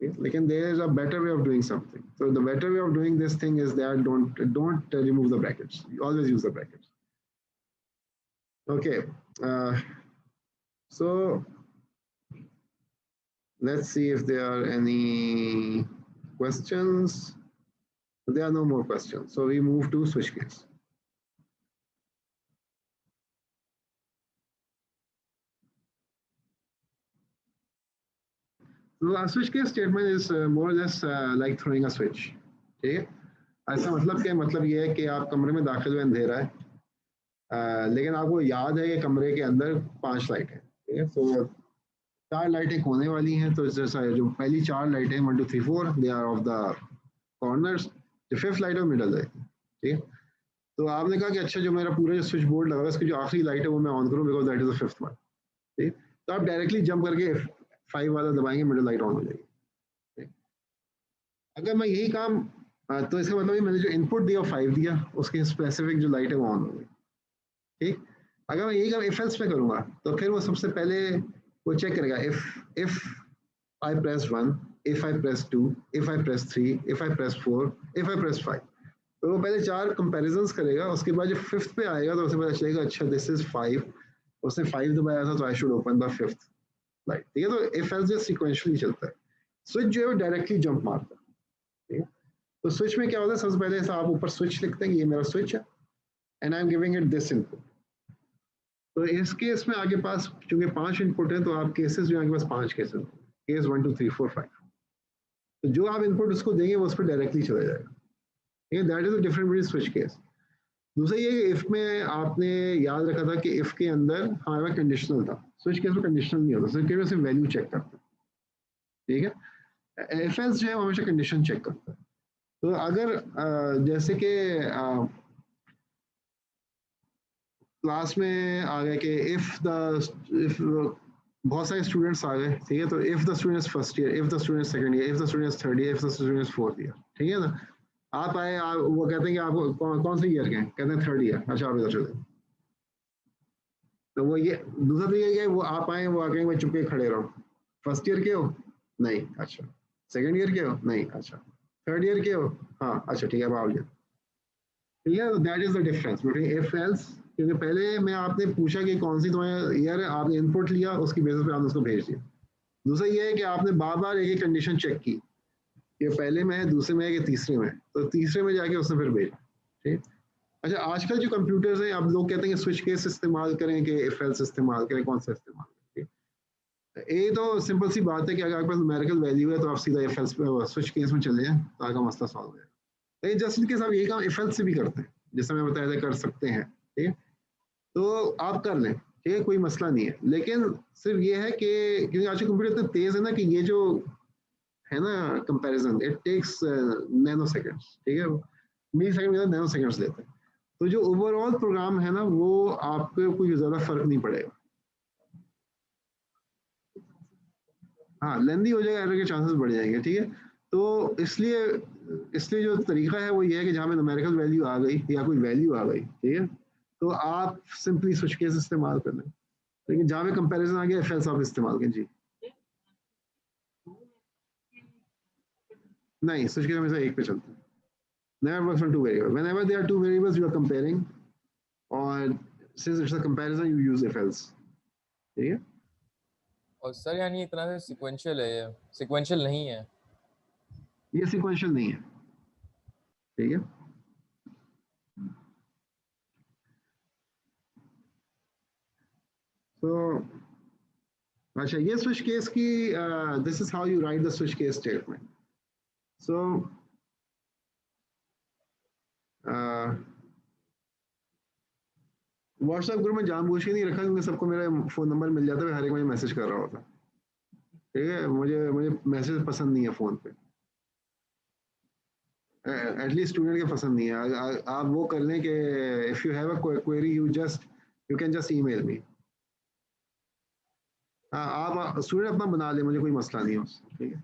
लेकिन there is a better way of doing something. So the better way of doing this thing is that don't remove the brackets. You always use the brackets. Okay. So let's see if there are any questions. There are no more questions. So we move to switch case. So a switch case statement is more or less like throwing a switch. ठीक है, ऐसा मतलब क्या, मतलब ये है कि आप कमरे में दाखिल हुए अंधेरा है, लेकिन आपको याद है कि कमरे के अंदर 5 लाइट है, ठीक है। तो 4 लाइटें कोने वाली हैं, तो जैसा जो पहली 4 लाइटें 1 2 3 4 they are of the corners, जो 5th लाइट है वो मिडल है, ठीक है। तो आपने कहा कि अच्छा जो मेरा पूरा जो स्विच बोर्ड लगा है इसकी जो आखिरी लाइट है वो मैं ऑन करूँ because that is the 5th one, ठीक। तो आप डायरेक्टली जंप करके 5 वाला दबाएंगे, मिडल लाइट ऑन हो जाएगी। अगर मैं यही काम तो इसका मतलब मैंने जो इनपुट दिया 5 दिया, उसके स्पेसिफिक जो लाइट है वो ऑन हो गई, ठीक, अगर मैं यही काम इफ एल्स में करूंगा तो फिर वो सबसे पहले वो चेक करेगा if I press 1, if I press 2, if I press 3, if I press 4, if I press 5, तो वो पहले 4 कंपैरिजंस करेगा, उसके बाद जब 5th पे आएगा तो उसे पता चलेगा अच्छा दिस इज 5, उसने 5 दबाया था तो I should open the 5th light, ठीक है। तो इफ एल्स जो सीक्वेंशियली चलता है, स्विच जो है वो डायरेक्टली जंप मारता है, ठीक है। तो स्विच में क्या होता है, सबसे पहले आप ऊपर स्विच लिखते हैं, ये मेरा स्विच है and I am giving it this input. तो इस केस में आपके पास चूंकि 5 इनपुट है तो आप केसेस जो आपके पास 5 केसेस, केस 1 2 3 4 5, तो जो आप इनपुट उसको देंगे वो उस पर डायरेक्टली चला जाएगा, ठीक है। That is the difference between switch case. दूसरा ये कि इफ में आपने याद रखा था कि इफ के अंदर हमारा कंडीशनल था, स्विच केस में कंडीशनल नहीं होता, स्विच केस में सिर्फ वैल्यू चेक करता है, ठीक है। इफ एल्स जो है हमेशा कंडीशन चेक करता है। तो अगर जैसे कि क्लास में आ गए कि इफ बहुत सारे स्टूडेंट्स आ गए, ठीक है, तो if the students first year, if the students second year, if the students third year, if the students fourth year, ठीक है ना। आप आए, वो कहते हैं कि आपको कौन से ईयर के हैं, कहते हैं थर्ड ईयर, अच्छा आप इधर चले, तो वो ये दूसरा तरीका क्या है, वो आप आए, वो आके मैं चुपके खड़े रहो, फर्स्ट ईयर के हो, नहीं, अच्छा, सेकंड ईयर के हो, नहीं, अच्छा, थर्ड ईयर के हो, हाँ, अच्छा, ठीक है, अब आओ, ठीक है। तो that is the difference between if else, क्योंकि पहले मैं आपने पूछा कि कौन सी तुम्हारा ईयर है, आपने इनपुट लिया, उसकी बेसिस पे आपने उसको भेज दिया। दूसरा ये है कि आपने बार बार एक कंडीशन चेक की, ये पहले में है, दूसरे में है कि तीसरे में, तो तीसरे में जाके उसने फिर भेजा, ठीक। अच्छा, आजकल जो कंप्यूटर्स हैं, अब लोग कहते हैं कि स्विच केस इस्तेमाल करें कि इफ एल्स इस्तेमाल करें, कौन सा इस्तेमाल करें। ये तो सिंपल सी बात है कि अगर आपके पास न्यूमेरिकल वैल्यू है तो आप सीधा इफ एल्स स्विच केस में चले जाएं तो आपका मसला सॉल्व हो जाएगा। लेकिन जस्ट इन केस आप यही काम इफ एल्स से भी करते हैं, जैसे मैं बताया था कर सकते हैं, ठीक है, तो आप कर लें, ठीक है, कोई मसला नहीं है। लेकिन सिर्फ ये है कि क्योंकि आज के कंप्यूटर इतने तेज है ना कि ये जो है ना comparison, it takes nano seconds, ठीक है, मिली सेकंड में नैनो सेकंड्स लेते हैं, तो जो ओवरऑल प्रोग्राम है ना वो आपको कोई ज़्यादा फर्क नहीं पड़ेगा। हाँ, लेंदी हो जाएगा, एरर के चांसेस बढ़ जाएंगे, ठीक है। तो इसलिए जो तरीका है वो ये है कि जहाँ पे न्यूमेरिकल वैल्यू आ गई या कोई वैल्यू आ गई, ठीक है, तो आप सिंपली स्विच केस इस्तेमाल कर लें, लेकिन जहाँ पे कंपैरिजन आ गया एफ एल्स आप इस्तेमाल करें जी। नहीं, स्विच केस हमेशा एक पे चलता है, never works on two variables. Whenever there are two variables you are comparing, or since it's a comparison you use if else, ठीक है। और सर यानी एक तरह से सीक्वेंशियल है, ये सीक्वेंशियल नहीं है, ये सीक्वेंशियल नहीं है, ठीक है। तो अच्छा, ये स्विच केस की this is how you right the switch case statement. So WhatsApp group में जानबूझ के नहीं रखा क्योंकि सबको मेरा फोन नंबर मिल जाता है, हर एक मुझे मैसेज कर रहा होता, ठीक है। मुझे मैसेज पसंद नहीं है फोन पे, एटलीस्ट स्टूडेंट के पसंद नहीं है। आप वो कर लें कि if you have a query you can just email me. आप स्टूडेंट अपना बना ले, मुझे कोई मसला नहीं है उससे, ठीक है,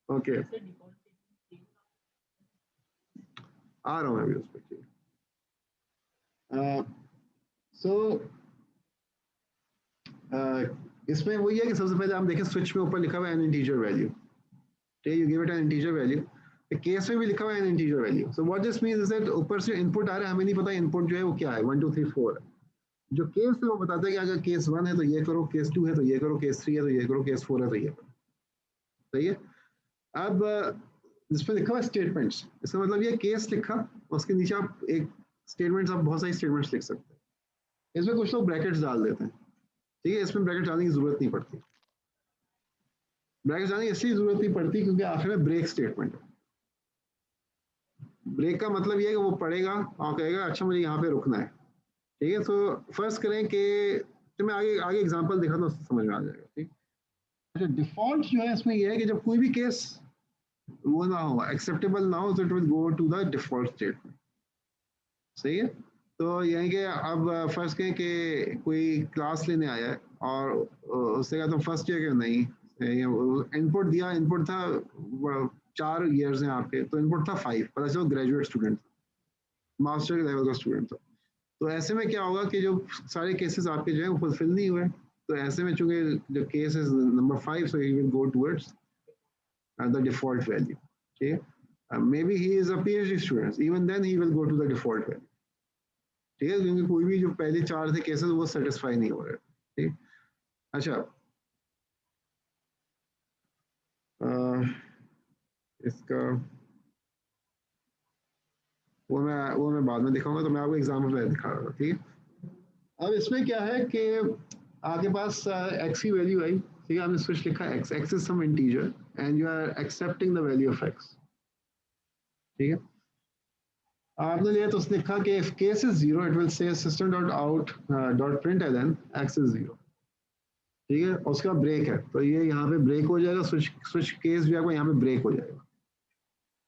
ओके। आ रहा हूँ मैं अभी उस पर, ठीक है। सो इसमें वही है कि सबसे पहले हम देखें स्विच में ऊपर लिखा हुआ है एन इंटीजर वैल्यू, ठीक है, you give it N integer value. Case में भी लिखा हुआ है N integer value. So what this means is that ऊपर से इनपुट आ रहा है, हमें नहीं पता इनपुट जो है वो क्या है, 1 2 3 4 है। जो केस है वो बताता है कि अगर केस 1 है तो ये करो, केस 2 है तो ये करो, केस 3 है तो ये करो, केस 4 है तो ये करो, सही है। अब जिसमें लिखा हुआ है स्टेटमेंट्स, इसका मतलब ये केस लिखा, उसके नीचे आप एक स्टेटमेंट्स, आप बहुत सारी स्टेटमेंट्स लिख सकते हैं। इसमें कुछ लोग ब्रैकेट्स डाल देते हैं, ठीक है, इसमें ब्रैकेट डालने की जरूरत नहीं पड़ती। ब्रैकेट डालने की इसलिए जरूरत नहीं पड़ती क्योंकि आखिर में ब्रेक स्टेटमेंट है। ब्रेक का मतलब ये है कि वो पढ़ेगा और कहेगा अच्छा मुझे यहाँ पे रुकना है, ठीक है। तो फर्स्ट करें कि तो मैं आगे एग्जांपल दिखाता हूँ, उससे समझ में आ जाएगा, ठीक। अच्छा, डिफॉल्ट जो है इसमें ये है कि जब कोई भी केस वो ना हो, एक्सेप्टेबल ना हो, तो it will go to the default statement, सही है। तो यही कि अब फर्स्ट कहें कि कोई क्लास लेने आया है और उससे कहा तुम फर्स्ट ईयर के नहीं, इनपुट दिया, इनपुट था 4 ईयर्स हैं आपके, तो इनपुट था 5, पता चलो ग्रेजुएट स्टूडेंट, मास्टर के लेवल का स्टूडेंट था। तो ऐसे में क्या होगा कि जो सारे केसेस आपके जो है वो फुलफिल नहीं हुए, तो ऐसे में चूंकि जो case is number 5, so he will go towards the default value, ठीक है। maybe he is a PhD student, even then he will go to the default value, ठीक है, क्योंकि कोई भी जो पहले 4 थे केसेस वो सेटिस्फाई नहीं हो रहे, ठीक। अच्छा, इसका वो मैं बाद में दिखाऊंगा, तो मैं आपको एग्जाम्पल पहले दिखा रहा था, ठीक है। अब इसमें क्या है कि आपके पास x की वैल्यू आई, ठीक है, आपने स्विच लिखा x is some integer and you are accepting the value of x, ठीक है। आपने लिया तो उसने लिखा कि if case is 0 it will say system dot out dot println x is 0, ठीक है, और उसका ब्रेक है, तो ये यहाँ पे ब्रेक हो जाएगा, स्विच केस जो है वो यहाँ पे ब्रेक हो जाएगा,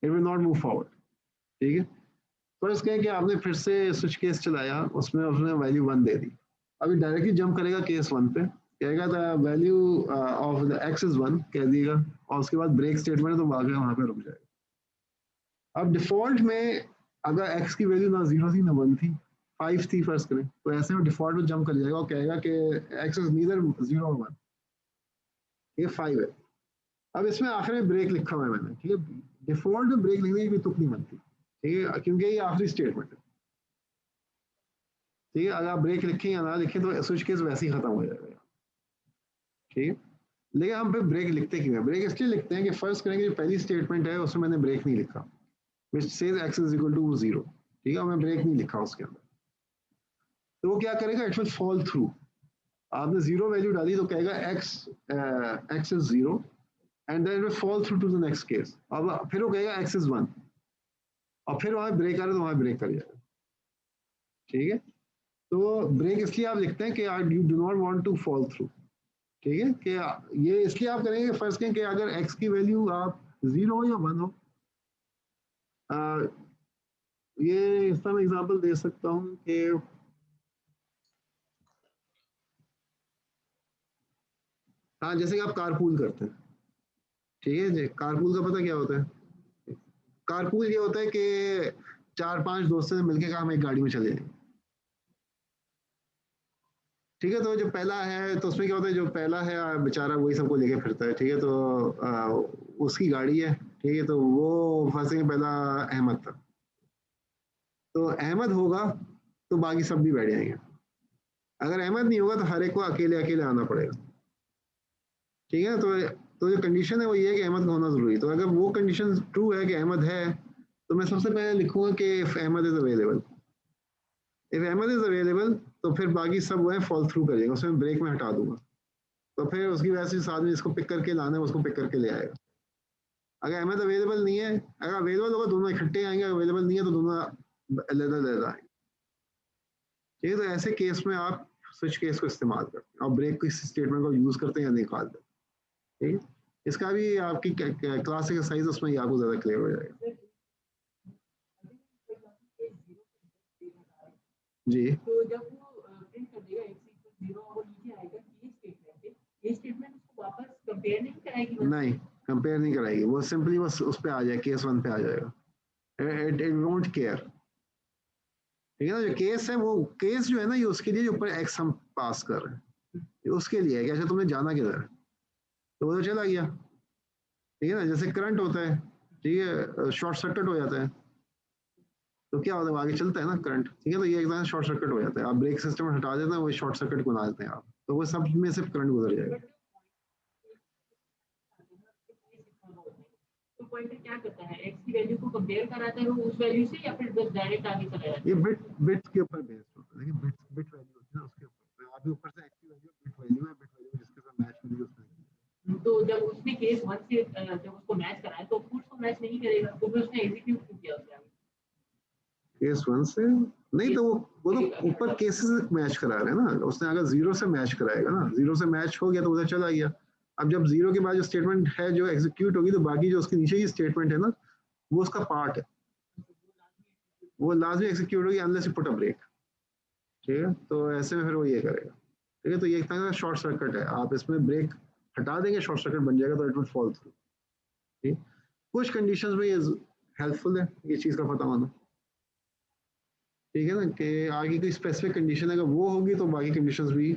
it will not move forward, ठीक है। फर्स्ट कहें कि आपने फिर से स्विच केस चलाया, उसमें उसने वैल्यू 1 दे दी, अभी डायरेक्टली जंप करेगा केस 1 पे, कहेगा the value of the x is 1 कह दिएगा, और उसके बाद ब्रेक स्टेटमेंट है तो आगे वहां पे रुक जाएगा। अब डिफॉल्ट में अगर x की वैल्यू ना 0 थी ना 1 थी, 5 थी फर्स्ट करें, तो ऐसे में डिफॉल्ट में जंप कर जाएगा और कहेगा कि x इज नीदर 0 और 1, ये 5 है। अब इसमें आखिर में ब्रेक लिखा हुआ है मैंने, ठीक है, डिफॉल्ट में ब्रेक लिखने की भी तुक नहीं बनती, ठीक है, क्योंकि ये आखिरी स्टेटमेंट है, ठीक है। अगर आप ब्रेक लिखें या ना लिखें तो स्विच केस वैसे ही खत्म हो जाएगा, ठीक है। लेकिन हम पे ब्रेक लिखते क्यों है? ब्रेक इसलिए लिखते हैं कि फर्स्ट करेंगे जो पहली स्टेटमेंट है उसमें मैंने ब्रेक नहीं लिखा, which says x is equal to 0, ठीक है, मैं ब्रेक नहीं लिखा उसके अंदर, तो वो क्या करेगा, इट विल फॉल थ्रू। आपने 0 वैल्यू डाली तो कहेगा x is 0 and then it will fall through to the next case, अब फिर वो कहेगा x is 1 और फिर वहां ब्रेक आ रहा है तो वहां ब्रेक कर जाएगा, ठीक है। तो ब्रेक इसलिए आप लिखते हैं कि you do not want to fall through, ठीक है, कि ये इसलिए आप करेंगे फर्स्ट कहें कि अगर x की वैल्यू आप 0 हो या 1 हो, ये इसका मैं एग्जांपल दे सकता हूं कि हाँ, जैसे कि आप कारपूल करते हैं, ठीक है जी, कारपूल का पता क्या होता है? कारपूल ये होता है कि 4-5 दोस्तों से मिलकर हम एक गाड़ी में चले जाएंगे, ठीक है। तो जो पहला है तो उसमें क्या होता है, जो पहला है बेचारा वही सबको लेके फिरता है, ठीक है, तो उसकी गाड़ी है, ठीक है, तो वो फंसेंगे, पहला अहमद था, तो अहमद होगा तो बाकी सब भी बैठ जाएंगे, अगर अहमद नहीं होगा तो हर एक को अकेले अकेले आना पड़ेगा, ठीक है। तो जो कंडीशन है वो ये है कि अहमद का होना जरूरी है, तो अगर वो कंडीशन ट्रू है कि अहमद है तो मैं सबसे पहले लिखूंगा कि if Ahmed is available, if Ahmed is available तो फिर बाकी सब वो है फॉल थ्रू करेगा, उसमें ब्रेक में हटा दूंगा, तो फिर उसकी वजह से साथ में जिसको पिक करके लाना है उसको पिक करके ले आएगा। अगर अहमद अवेलेबल नहीं है, अगर अवेलेबल होगा दोनों इकट्ठे आएंगे, अवेलेबल नहीं है तो दोनों अलग आएंगे, ठीक है। तो ऐसे केस में आप स्विच केस को इस्तेमाल करते हैं और ब्रेक की स्टेटमेंट को यूज करते हैं या निकालते हैं, ठीक है। इसका भी आपकी क्लास एक्सरसाइज उसमें ही आपको ज्यादा क्लियर हो जाएगा जी। तो जब वो प्रिंट कर देगा x इक्वल 0 और नीचे आएगा ये स्टेटमेंट उसको वापस कंपेयर नहीं कराएगी? नहीं, कंपेयर नहीं कराएगी, वो सिंपली बस उस पे आ जाएगा, केस 1 पे आ जाएगा, इट वोंट केयर, ठीक है ना। जो केस है वो केस जो है ना, ये उसके लिए जो ऊपर x हम पास कर रहे हैं ये उसके लिए है कि अच्छा तुमने जाना किधर है, तो वो तो चला गया, ठीक है ना। जैसे करंट होता है, ठीक है, शॉर्ट सर्किट हो जाता है तो क्या होता है, आगे चलता है ना करंट, ठीक है, तो ये एकदम शॉर्ट सर्किट हो जाता है, आप ब्रेक सिस्टम हटा देते हैं वो शॉर्ट सर्किट को बना देते हैं आप, तो वो सब में सिर्फ करंट गुजर जाएगा। तो पॉइंटर क्या करता है, x की वैल्यू को कंपेयर कराता है वो उस वैल्यू से या फिर बस डायरेक्ट आगे चला जाता है? ये बिट्स के ऊपर बेस्ड होता है, देखिए बिट वैल्यू होती है ना उसके ऊपर, आप ऊपर से x की वैल्यू बिट वैल्यू जिसके साथ मैच होगी उसमें, तो जब उसने केस 1 से जब उसको मैच कराया तो पुट को मैच नहीं करेगा, तो फिर उसने एग्जीक्यूट क्यों किया उसने? केस 1 से नहीं, तो वो तो ऊपर केसेस मैच करा रहे हैं ना, उसने अगर 0 से मैच कराएगा ना, 0 से मैच हो गया तो उधर चला गया। अब जब 0 के बाद जो स्टेटमेंट है जो एग्जीक्यूट होगी तो बाकी जो उसके नीचे की स्टेटमेंट है ना वो उसका पार्ट है, वो लाजमी एग्जीक्यूट होगी unless you put a break, ठीक है। तो ऐसे में फिर वो ये करेगा, ठीक है। तो ये एक तरह का शॉर्ट सर्किट है, आप इसमें ब्रेक हटा देंगे शॉर्ट सर्किट बन जाएगा तो इट विल फॉल थ्रू, ठीक। कुछ कंडीशंस में ये हेल्पफुल है ये चीज़ का पता होना, ठीक है ना, कि आगे कोई स्पेसिफिक कंडीशन अगर वो होगी तो बाकी कंडीशंस भी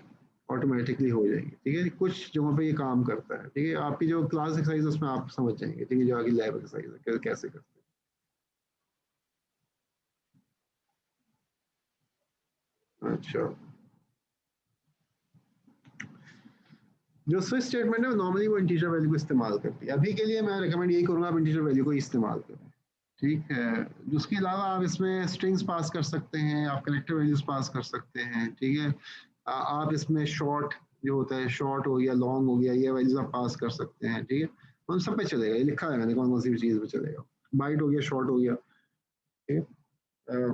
ऑटोमेटिकली हो जाएंगी। ठीक है, कुछ जगहों पे ये काम करता है। ठीक है, आपकी जो क्लास एक्सरसाइज है उसमें आप समझ जाएंगे। ठीक है, जो आगे लैब एक्सरसाइज है कैसे करते हैं। अच्छा, जो स्विच स्टेटमेंट है नॉर्मली वो इंटीजर वैल्यू को इस्तेमाल करती है। अभी के लिए मैं रिकमेंड यही करूंगा आप इंटीजर वैल्यू को इस्तेमाल करें। ठीक है, उसके अलावा आप इसमें स्ट्रिंग्स पास कर सकते हैं, आप करेक्टर वैल्यूज पास कर सकते हैं। ठीक है, आप इसमें शॉर्ट जो होता है, शॉर्ट हो गया, लॉन्ग हो गया, ये वैल्यूज आप पास कर सकते हैं। ठीक है, उन सब पे चलेगा, ये लिखा है मैंने कौन कौन सी चीज़ पे चलेगा। बाइट हो गया, शॉर्ट हो गया। ठीक है,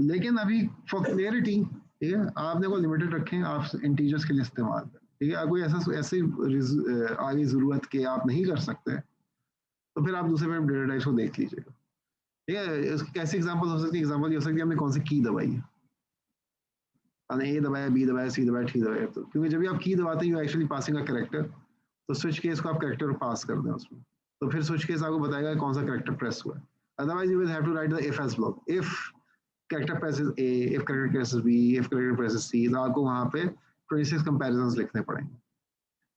लेकिन अभी फॉर क्लियरिटी, ठीक है, आपने को लिमिटेड रखें, आप इंटीजर्स के लिए इस्तेमाल करें। ठीक है, कोई ऐसा ऐसी आगे ज़रूरत कि आप नहीं कर सकते तो फिर आप दूसरे पे डेटा टाइप्स को देख लीजिएगा। ठीक है, इसकी कैसी एग्जांपल हो सकती है? एग्जांपल ये हो सकती है हमने कौन सी की दबाई है, हमने ए दबाया, बी दबाया, सी दबाया, टी दबाया। तो क्योंकि जब भी आप की दबाते हैं you actually passing a character, तो स्विच केस को आप कैरेक्टर पास कर दें उसमें, तो फिर स्विच केस आपको बताएगा कौन सा कैरेक्टर प्रेस हुआ है। Otherwise you will have to write the if else block. If character presses A, if character presses B, if character presses C, तो आपको वहाँ पे 26 कंपैरिजंस लिखने पड़ेंगे।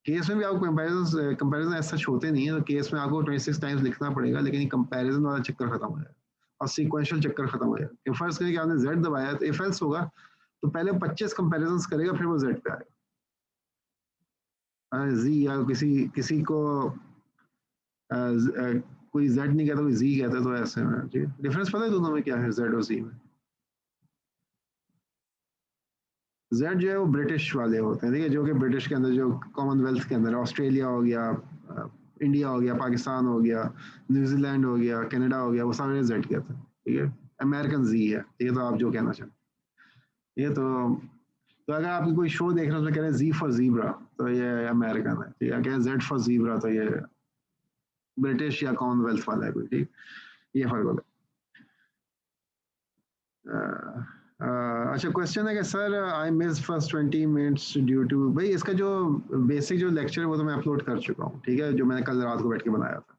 केस में भी आपको कंपैरिजन ऐसा होते नहीं है, तो केस में आपको 26 टाइम्स लिखना पड़ेगा, लेकिन कंपैरिजन वाला चक्कर खत्म हो जाएगा और सीक्वेंशियल चक्कर खत्म हो जाएगा। फर्स्ट करिए कि आपने जेड दबाया, तो इफ एल्स होगा तो पहले 25 कंपैरिजंस करेगा, फिर वो जेड पे आएगा। जी या किसी किसी को कोई जेड नहीं कहता, कोई जी कहता है, तो ऐसे में ठीक है। डिफरेंस पता है दोनों में क्या है, जेड और जी में? जेड जो है वो ब्रिटिश वाले होते हैं, ठीक है, जो कि ब्रिटिश के अंदर, जो कॉमनवेल्थ के अंदर, ऑस्ट्रेलिया हो गया, इंडिया हो गया, पाकिस्तान हो गया, न्यूजीलैंड हो गया, कनाडा हो गया, वो सारे जेड कहते हैं। ठीक है, अमेरिकन जी है। ठीक है, तो आप जो कहना चाहें। ये तो अगर आप कोई शो देख रहे हो उसमें कह रहे हैं जी फॉर जीब्रा, तो ये अमेरिकन है। ठीक है, कह जेड फॉर जीब्रा, तो ये ब्रिटिश या कॉमनवेल्थ वाला है कोई। ठीक, ये फर्क होता है। अच्छा, क्वेश्चन है कि sir I miss first 20 minutes due to, भाई इसका जो बेसिक जो लेक्चर है वो तो मैं अपलोड कर चुका हूँ। ठीक है, जो मैंने कल रात को बैठ के बनाया था।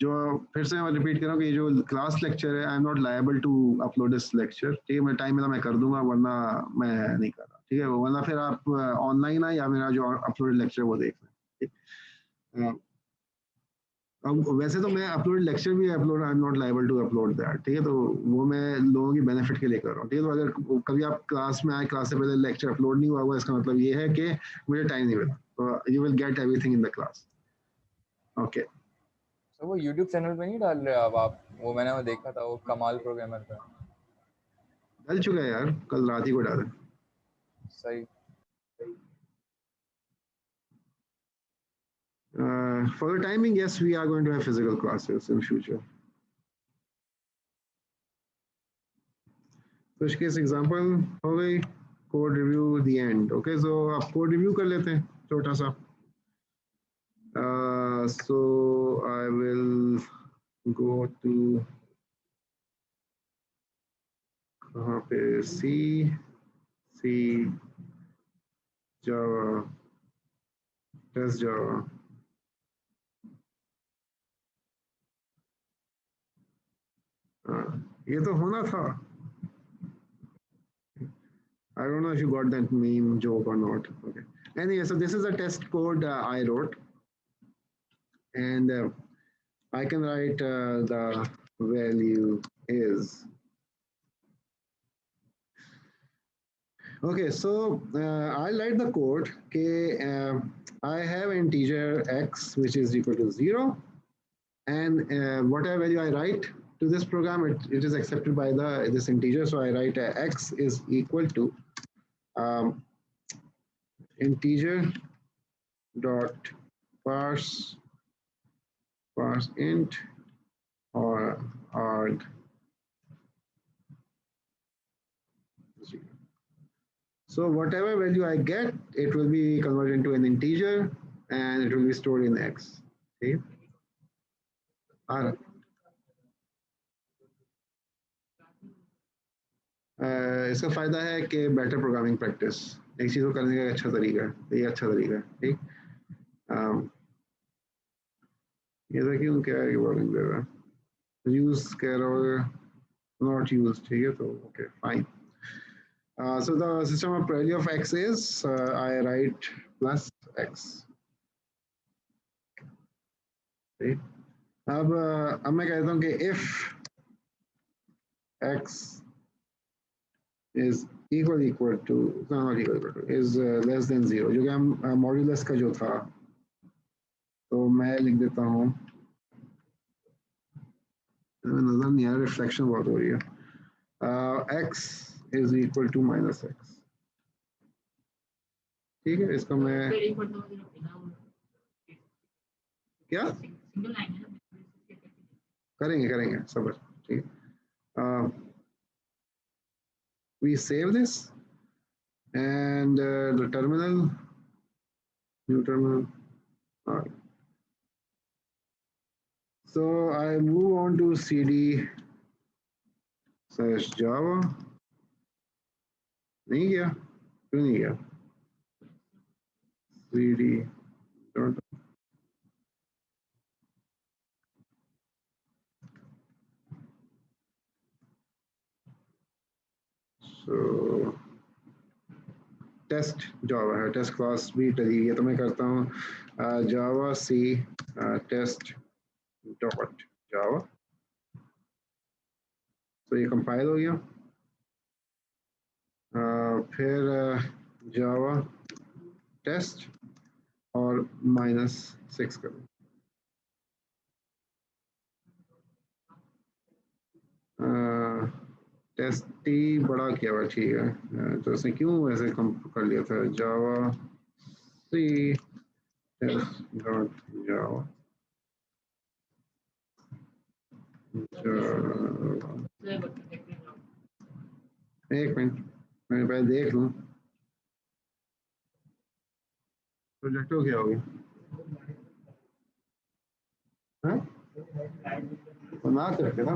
जो फिर से मैं रिपीट कर रहा हूँ कि ये जो क्लास लेक्चर है, I am not liable to upload this lecture. ठीक है, मैं टाइम मिला मैं कर दूंगा, वरना मैं नहीं कर रहा। ठीक है, वरना फिर आप ऑनलाइन आए या मेरा जो अपलोडेड लेक्चर वो देख लें। ठीक, अब वैसे तो मैं अपलोड लेक्चर भी upload, I am not liable to upload that. ठीक है, तो वो मैं लोगों की बेनिफिट के लिए कर रहा हूँ। ठीक है, तो अगर कभी आप क्लास में आए, क्लास से पहले लेक्चर अपलोड नहीं हुआ हुआ, इसका मतलब ये है कि मुझे टाइम नहीं मिला। तो you will get everything in the class. Okay, sir वो यूट्यूब चैनल पे नहीं डाल रहे अब आप? वो मैंने वो देखा था, वो कमाल प्रोग्रामर का। डल चुका है यार, कल रात ही को डाला। सही। For the timing, yes, we are going to have physical classes in future. तो इसके एग्जांपल हो गई, code review the end. Okay, so आप कोड रिव्यू कर लेते हैं छोटा सा। सो आई विल गो टू, कहाँ पे, सी जावा, टेस्ट जावा। ये तो होना था। I don't know if you got that meme joke or not. Okay. Anyway, so this is a test code I wrote, and I can write the value is. Okay, so I write the code. Okay, I have integer x which is equal to 0, and whatever value I write to this program, it is accepted by this integer. So I write x is equal to integer dot parse int or arg 0. So whatever value I get, it will be converted into an integer and it will be stored in x. Okay. इसका फायदा है कि better programming practice, एक चीज़ को करने का अच्छा तरीका है, ये अच्छा तरीका है। ठीक, ये था क्यों क्या यूज कह रहा होगा। not used here, so okay, fine. So the system of probability of x is I write plus x. Okay. अब मैं कहता हूँ कि if x is equal to not equal to is less than 0, जो कि हम मॉड्यूलस का जो था, तो मैं लिख देता हूँ, नजर नहीं आ रहा, रिफ्लेक्शन बहुत हो रही है, x is equal to minus x. ठीक है, इसको मैं क्या सिंगल लाइन है ना, करेंगे सबर, ठीक है. We save this and the terminal, new terminal. All right. So I move on to cd/java. नहीं गया, क्यों नहीं गया? cd dot so test java है, test class भी डली हुई है, तो मैं करता हूँ java c test dot java. तो ये कंपाइल हो गया. फिर java test और -6 करूँ. टेस्ट टी बड़ा किया हुआ, ठीक है, तो उसने क्यों ऐसे कम कर लिया था, जावा सी टेस्ट डॉट जावा. एक मिनट, मैं पहले देख लूँ प्रोजेक्ट को क्या हो गया. हाँ बना के रखे ना.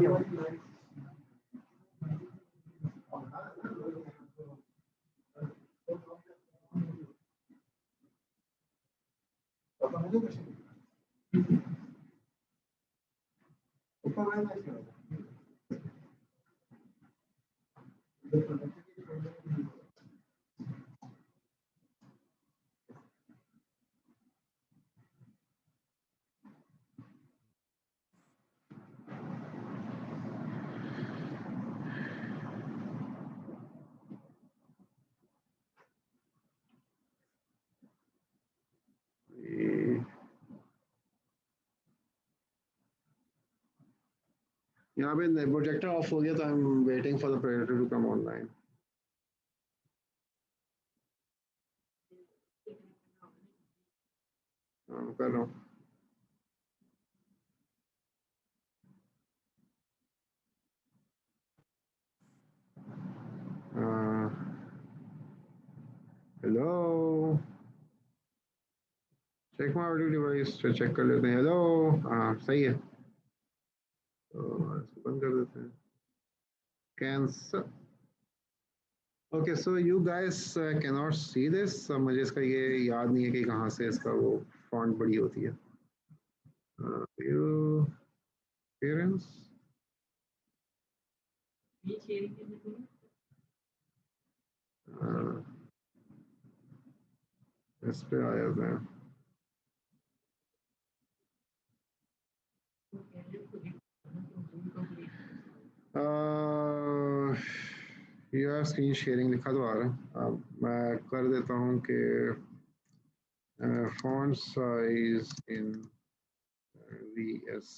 यहाँ पे प्रोजेक्टर ऑफ हो गया, तो I am waiting for the projector to come online. कर रहा हूँ. Hello, check my audio device, check कर लेते हैं. हेलो, हाँ सही है, तो इसको बंद कर देते हैं. Cancel. Okay, so you guys can not see this. मुझे इसका ये याद नहीं है कि कहाँ से इसका वो फॉन्ट बड़ी होती है. व्यू अपीयरेंस, इस पे आ जाते हैं. यार स्क्रीन शेयरिंग लिखा तो आ रहा है. अब मैं कर देता हूँ कि फॉन्ट साइज इन VS.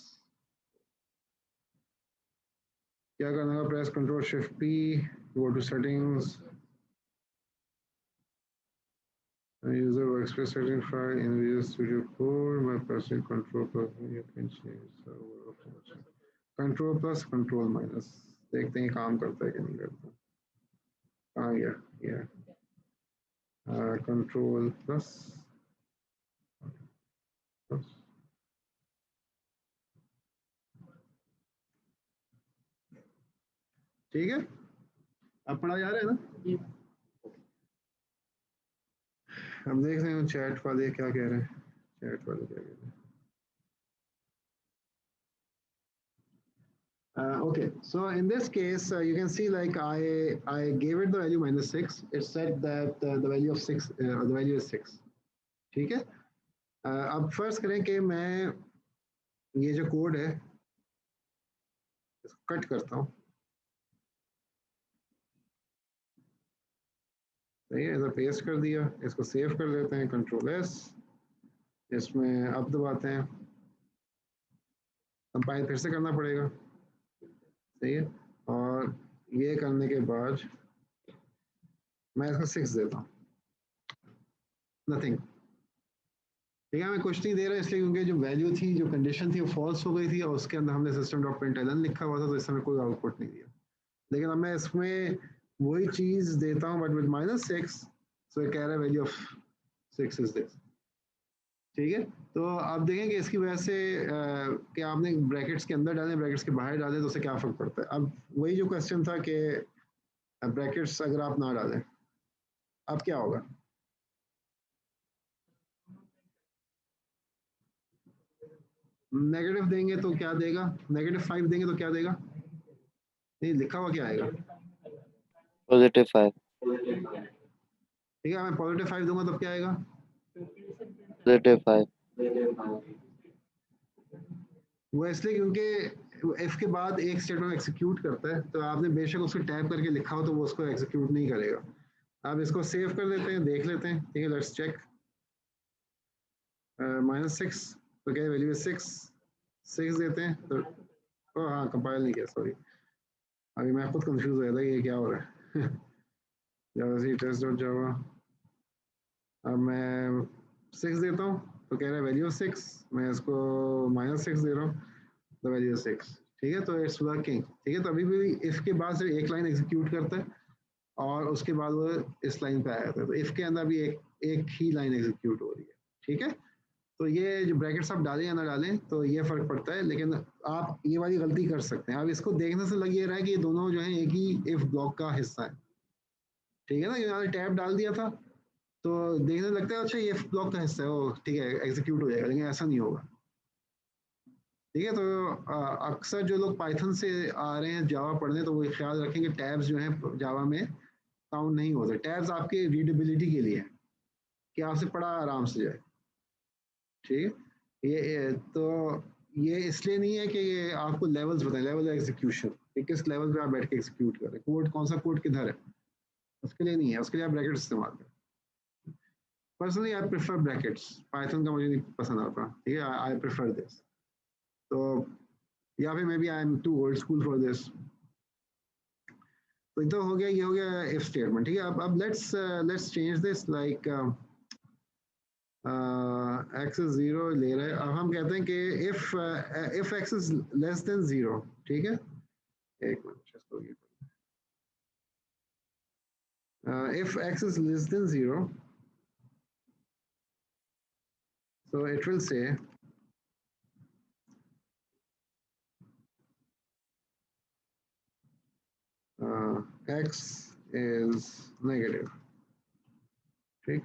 क्या करना है, press control shift P, go to settings, user workspace setting file in Visual Studio Code by pressing Control plus. You can change server function. Control plus, Control minus. देखते हैं काम करता है कि नहीं करता. हाँ ये Control plus. ठीक है, अब पढ़ा जा रहा है ना. हम देख रहे हैं चैट वाले क्या कह रहे हैं. चैट वाले क्या कह रहे हैं. Okay, so in this case, you can see like I gave it the value -6. It said that the value of 6, the value is 6. ठीक है? अब फर्स्ट करें कि मैं ये जो कोड है इसको कट करता हूँ. सही है, इधर पेस्ट कर दिया. इसको सेव कर लेते हैं, Ctrl+S. इसमें अब दबाते हैं. कंपाइल फिर से करना पड़ेगा. सही है, और ये करने के बाद मैं इसको 6 देता हूँ. नथिंग. ठीक है, मैं कुछ नहीं दे रहा इसलिए क्योंकि जो वैल्यू थी, जो कंडीशन थी वो फॉल्स हो गई थी और उसके अंदर हमने सिस्टम डॉट प्रिंटलन लिखा हुआ था, तो इस समय कोई आउटपुट नहीं दिया. लेकिन अब मैं इसमें वही चीज़ देता हूँ बट विद -6. सो ये कह रहा है वैल्यू ऑफ 6 इज दिस. ठीक है, तो आप देखें कि इसकी वजह से कि आपने ब्रैकेट्स के अंदर डालें, ब्रैकेट्स के बाहर डालें, तो उससे क्या फ़र्क पड़ता है. अब वही जो क्वेश्चन था कि ब्रैकेट्स अगर आप ना डालें अब क्या होगा. नेगेटिव देंगे तो क्या देगा, -5 देंगे तो क्या देगा. नहीं लिखा हुआ क्या आएगा. +5. ठीक है, मैं +5 दूंगा तब क्या आएगा. +5. वो इसलिए क्योंकि इफ के बाद एक स्टेटमेंट एग्जीक्यूट करता है, तो आपने बेशक उसको टैप करके लिखा हो तो वो उसको एग्जीक्यूट नहीं करेगा. आप इसको सेव कर लेते हैं, देख लेते हैं. ठीक है, लेट्स चेक. -6 तो क्या वैल्यू है 6 देते हैं तो हाँ कंपाइल नहीं किया, सॉरी. अभी मैं खुद कंफ्यूज हो गया था ये क्या हो रहा है. Java test dot Java. अब मैं 6 देता हूँ तो कह रहा है वैल्यू 6. मैं इसको -6 दे रहा हूँ, द वैल्यू 6. ठीक है, तो इट्स वर्किंग. ठीक है, तो अभी भी इफ के बाद सिर्फ एक लाइन एग्जीक्यूट करता है और उसके बाद वो इस लाइन पे आ जाता है. तो इफ के अंदर भी एक ही लाइन एग्जीक्यूट हो रही है. ठीक है, तो ये जो ब्रैकेट्स आप डालें या ना डालें तो ये फ़र्क पड़ता है. लेकिन आप ये वाली गलती कर सकते हैं. अब इसको देखने से लग ये रहा है कि ये दोनों जो है एक ही इफ ब्लॉक का हिस्सा है. ठीक है ना, यहाँ टैब डाल दिया था तो देखने लगता है अच्छा ये इफ ब्लॉक का हिस्सा है, वो ठीक है एग्जीक्यूट हो जाएगा, लेकिन ऐसा नहीं होगा. ठीक है, तो अक्सर जो लोग पाइथन से आ रहे हैं जावा पढ़ने, तो वो ख्याल रखें कि टैब्स जो हैं जावा में काउंट नहीं होते. टैब्स आपके रीडेबिलिटी के लिए है कि आपसे पढ़ा आराम से जाए. ठीक है, तो ये इसलिए नहीं है कि ये आपको लेवल्स बताएं, लेवल एग्जीक्यूशन कि किस लेवल पे आप बैठ के एग्जीक्यूट कर रहे हैं, कोड कौन सा कोड किधर है, उसके लिए नहीं है. उसके लिए आप ब्रैकेट्स इस्तेमाल करें. Personally I prefer brackets. Python का मुझे नहीं पसंद आता. ठीक है, आई प्रेफर दिस. तो या फिर maybe I am too old school for this. तो इतना हो गया, ये हो गया इफ स्टेटमेंट. ठीक है, अब let's change this like x is 0 ले रहा है. अब हम कहते हैं कि if x is less than 0. ठीक है, एक मिनट इसको ये if x is less than 0, so it will say x is negative. ठीक,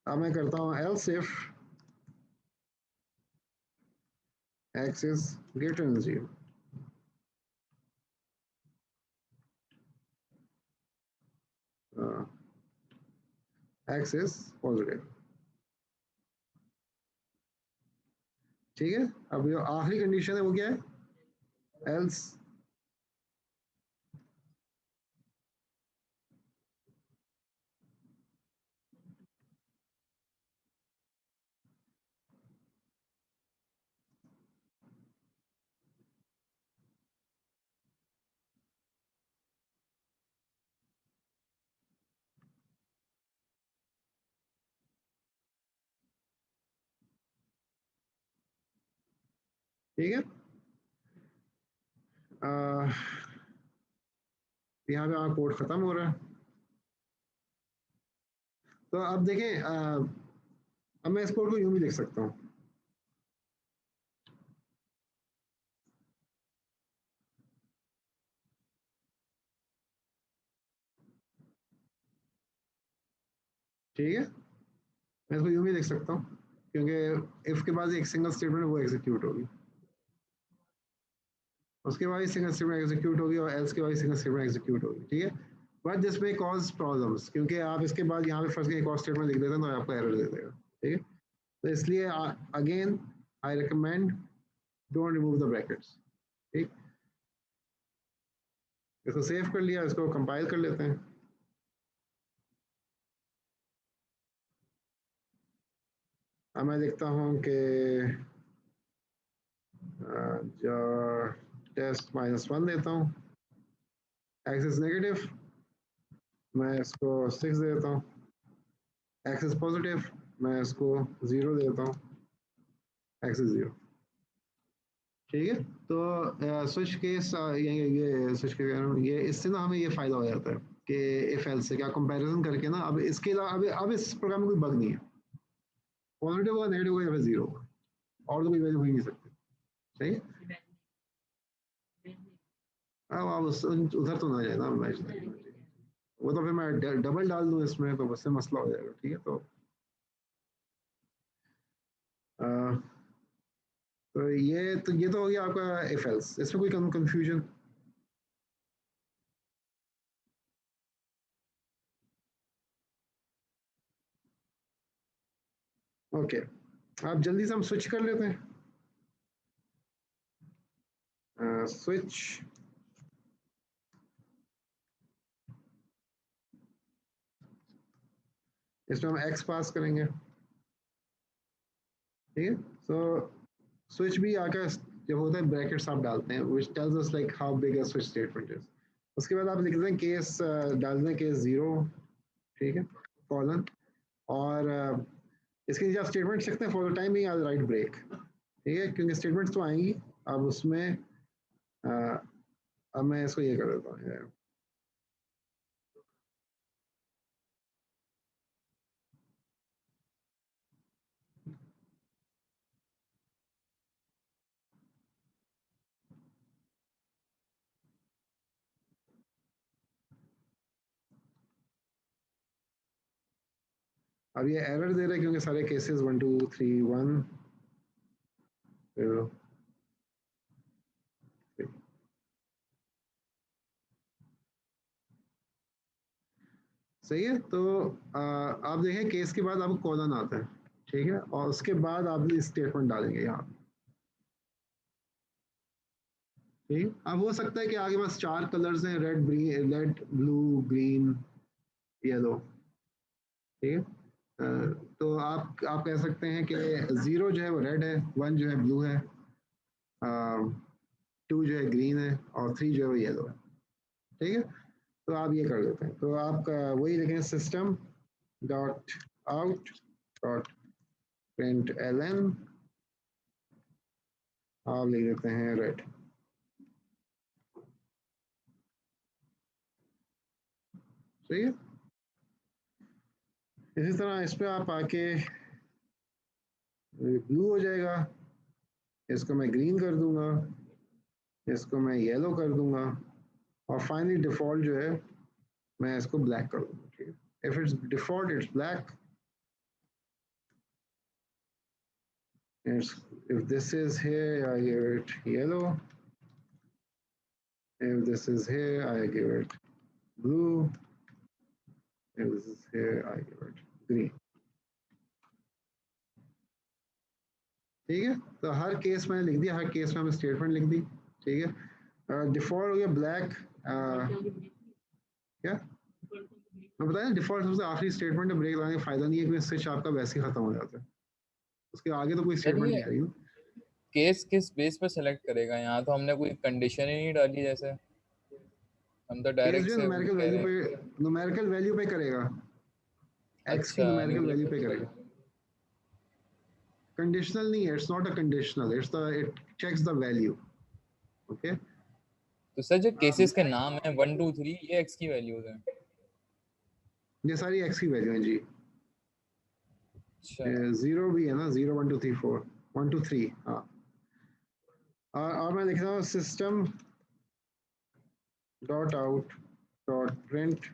अब मैं करता हूँ else if x is greater than 0. X is positive. ठीक है, अब जो आखिरी कंडीशन है वो क्या है, else ठीक है. यहाँ पे हमारा कोड खत्म हो रहा है. तो अब देखें, अब मैं इस कोड को यूं भी लिख सकता हूँ. ठीक है, मैं इसको यूं भी लिख सकता हूँ क्योंकि इफ के बाद एक सिंगल स्टेटमेंट वो एग्जीक्यूट होगी, उसके बाद सिंगल स्टेटमेंट एग्जीक्यूट होगी और एल्स के बाद सिंगल स्टेटमेंट एग्जीक्यूट होगी, ठीक है। बट दिस में कॉज प्रॉब्लम्स, क्योंकि आप इसके बाद यहाँ पे फर्स्ट एक और स्टेटमेंट लिख देते हैं तो आपको एरर दे देगा, ठीक है। तो इसलिए again I recommend don't remove the brackets, ठीक। इसको सेव कर लिया, इसको कंपाइल कर लेते हैं। अब मैं देखता हूँ कि जो टेस्ट -1 देता हूँ, एक्सिस नेगेटिव मैं इसको 6 देता हूँ, एक्सिस पॉजिटिव मैं इसको 0 देता हूँ, एक्सिस 0, ठीक है। तो स्विच केस ये स्विच के ये इससे ना हमें ये फायदा हो जाता है कि इफ एल्स से क्या कंपैरिजन करके ना, अब इसके अलावा अब इस प्रोग्राम में कोई बग नहीं है, पॉजिटिव होगा नेगेटिव होगा या फिर 0 होगा, और तो कोई वैल्यू हो ही नहीं सकती, सही है। अब उधर तो ना जाए ना मैच, वो तो फिर मैं डबल डाल दूँ इसमें तो उससे मसला हो जाएगा, ठीक है। तो ये तो हो गया आपका इफ एल्स, इसमें कोई कंफ्यूजन? ओके, आप जल्दी से हम स्विच कर लेते हैं। स्विच इसमें हम x पास करेंगे, ठीक है। सो स्विच भी आकर जब होता है ब्रैकेट्स आप डालते हैं, which tells us like how big a switch statement is। उसके बाद आप लिखते हैं केस, डाल दें केस 0, ठीक है, कॉलन, और इसके नीचे आप स्टेटमेंट लिखते हैं for the time being I write break, ठीक है, क्योंकि स्टेटमेंट्स तो आएंगी। अब उसमें अब मैं इसको ये कर देता हूँ, अब ये एरर दे रहा है क्योंकि सारे केसेस 1 2 3 1 0 3। सही है। तो आप देखें केस के बाद आपको कॉलन आता है, ठीक है, और उसके बाद आप स्टेटमेंट डालेंगे यहाँ, ठीक। अब हो सकता है कि आगे पास 4 कलर्स हैं, रेड ब्लू ग्रीन येलो, ठीक है। तो आप कह सकते हैं कि 0 जो है वो रेड है, 1 जो है ब्लू है, 2 जो है ग्रीन है, और 3 जो है वो येलो है, ठीक है। तो आप ये कर देते हैं, तो आपका वही लिखें system dot out dot print ln, आप लिख देते हैं रेड, सही है। इसी तरह इस पे आप आके ब्लू हो जाएगा, इसको मैं ग्रीन कर दूंगा, इसको मैं येलो कर दूंगा, और फाइनली डिफॉल्ट जो है मैं इसको ब्लैक कर दूंगा, ठीक है। If it's default it's black, if this is here I give it yellow, if this is here I give it blue, if this is here I give it green, ठीक है। तो हर केस मैंने लिख दिया, हर केस में हमने statement लिख दी, ठीक है। डिफॉल्ट हो गया ब्लैक, क्या मैं बताया, डिफॉल्ट सबसे आखिरी स्टेटमेंट है, ब्रेक लगाने का फायदा नहीं है क्योंकि स्विच आपका वैसे ही खत्म हो जाता है, उसके आगे तो कोई स्टेटमेंट नहीं आ रही। केस किस बेस पे सेलेक्ट करेगा? यहाँ तो हमने कोई कंडीशन ही नहीं डाली, जैसे हम तो केस डायरेक्ट जो से न्यूमेरिकल वैल्यू पे करेगा, एक्स की अच्छा न्यूमेरिकल वैल्यू पे करेगा, कंडीशनल नहीं है, it's not a conditional, it checks the value, okay. तो सर जो केसेस के नाम है 1 2 3 ये एक्स की वैल्यूज हैं? ये सारी एक्स की वैल्यू है जी। अच्छा 0 भी है ना, 0 1 2 3 4 1 2 3, हाँ। और मैं लिख रहा हूँ system dot out dot print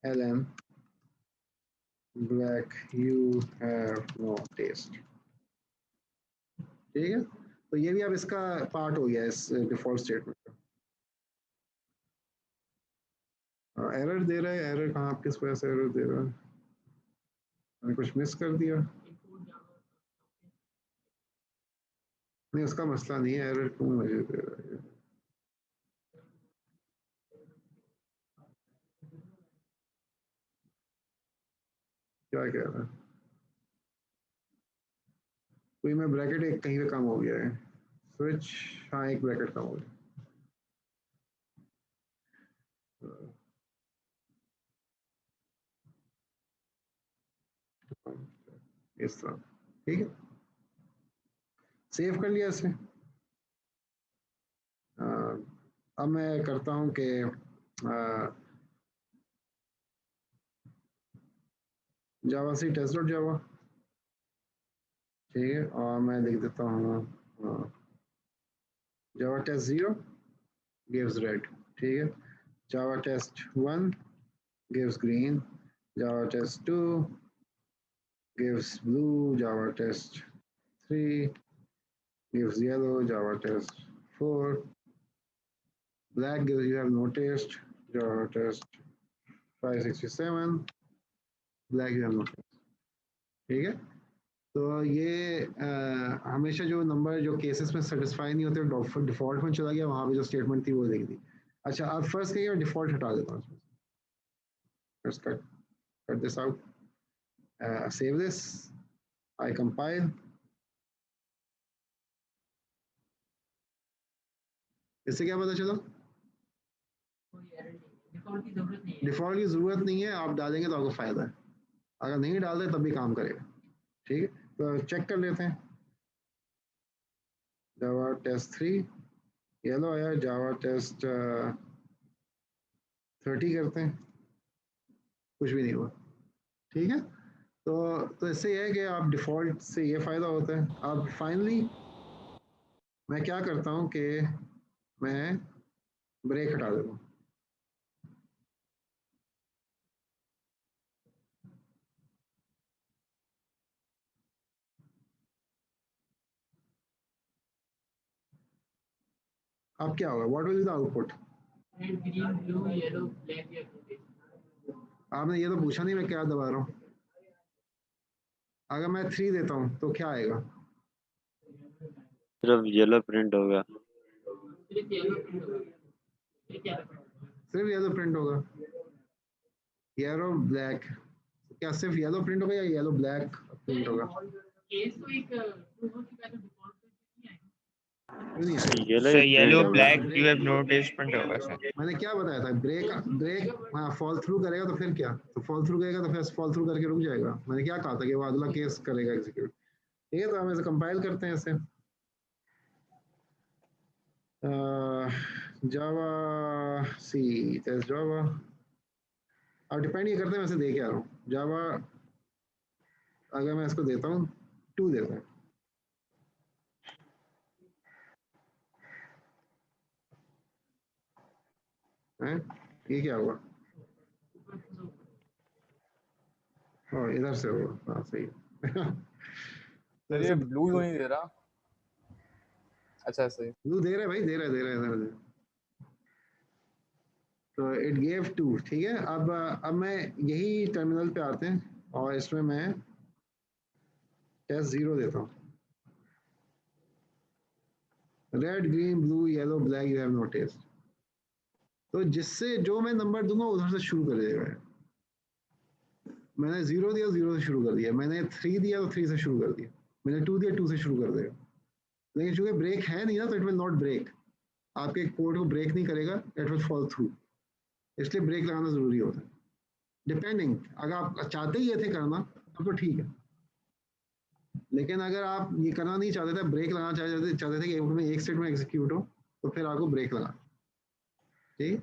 ln black you have no taste। ठीक है, तो ये भी अब इसका पार्ट हो गया इस डिफॉल्ट स्टेटमेंट का। एरर दे रहा है, एरर कहाँ, किस वजह से एरर दे रहा है, मैंने कुछ मिस कर दिया? नहीं, उसका मसला नहीं है, एरर क्यों मुझे दे रहा है? क्या कह रहा है? कोई मैं ब्रैकेट एक कहीं पे कम हो गया है, स्विच, हाँ एक ब्रैकेट कम हो गया। इस तरह, ठीक है, सेव कर लिया इसे। अब मैं करता हूँ कि जावा सी टेस्ट डॉट जावा, ठीक है, और मैं लिख देता हूँ जावा टेस्ट 0 gives red, ठीक है, Java test 1 gives green, Java test 2 gives blue, Java test 3 gives yellow, Java test 4 black gives you have no taste, Java test 567 black you have no taste। ठीक है, तो ये हमेशा जो number जो cases में सेटिस्फाई नहीं होते डिफॉल्ट में चला गया, वहां पे जो स्टेटमेंट थी वो लिख दी। अच्छा, अब फर्स्ट कहिए डिफॉल्ट हटा देता हूँ इसमें, let's cut this out, save this, I compile, इससे क्या पता चला? डिफॉल्ट की जरूरत नहीं है। डिफॉल्ट की जरूरत नहीं है, आप डालेंगे तो आपको फायदा है, अगर नहीं डालते तब भी काम करेगा। ठीक है, तो चेक कर लेते हैं। जावा टेस्ट 3 येलो आया, जावा टेस्ट 30 करते हैं, कुछ भी नहीं हुआ। ठीक है, तो इससे यह है कि आप डिफॉल्ट से ये फायदा होता है। अब फाइनली मैं क्या करता हूँ कि मैं ब्रेक हटा देता हूँ। अब क्या होगा, what will be the output? Red, green, blue, yellow, black या ब्लू। आपने ये तो पूछा नहीं, मैं क्या दबा रहा हूँ। अगर मैं 3 देता हूँ तो क्या आएगा? सिर्फ येलो प्रिंट होगा। सिर्फ येलो प्रिंट होगा। सिर्फ येलो प्रिंट होगा। येलो ब्लैक, क्या सिर्फ येलो प्रिंट होगा या येलो ब्लैक प्रिंट होगा? केस तो एक ट्रू हो चुका है तो डिफॉल्ट पे नहीं आएगा। नहीं आएगा। येलो So ही yellow, प्रिंट black, होगा। you have no taste print होगा सर। मैंने क्या बताया था, ब्रेक ब्रेक, हाँ फॉल थ्रू करेगा तो फिर क्या, तो फॉल थ्रू करेगा तो फिर फॉल थ्रू करके रुक जाएगा। मैंने क्या कहा था कि वो अगला केस करेगा एग्जीक्यूट। ठीक है, तो हम इसे कंपाइल करते हैं इसे। जावा सी टेस्ट जावा, अब डिपेंड ये करते हैं मैं इसे दे क्या रहा हूँ। जावा अगर मैं इसको देता हूँ 2 देता हूँ, ये क्या हुआ? हाँ इधर से होगा, हाँ सही है। सर ये ब्लू क्यों नहीं दे रहा? अच्छा सही, ब्लू दे रहा है भाई, दे रहा है, दे रहा है, दे रहा है। तो इट गेव 2। ठीक है, अब मैं यही टर्मिनल पे आते हैं और इसमें मैं टेस्ट 0 देता हूँ। Red, green, blue, yellow, black you have no test. तो जिससे जो मैं नंबर दूंगा उधर से शुरू कर देगा। मैंने 0 दिया, 0 से शुरू कर दिया। मैंने 3 दिया तो 3 से शुरू कर दिया। मैंने 2 दिया, 2 से शुरू कर देगा। लेकिन चूंकि ब्रेक है नहीं ना, तो इट विल नॉट ब्रेक, आपके कोड को ब्रेक नहीं करेगा, इट विल फॉल थ्रू। इसलिए ब्रेक लगाना जरूरी होता है। डिपेंडिंग, अगर आप चाहते ही ये थे करना तब तो ठीक है, लेकिन अगर आप ये करना नहीं चाहते थे, ब्रेक लगाना चाहते थे कि एक स्टेट में एग्जीक्यूट हो, तो फिर आपको ब्रेक लगा। ठीक,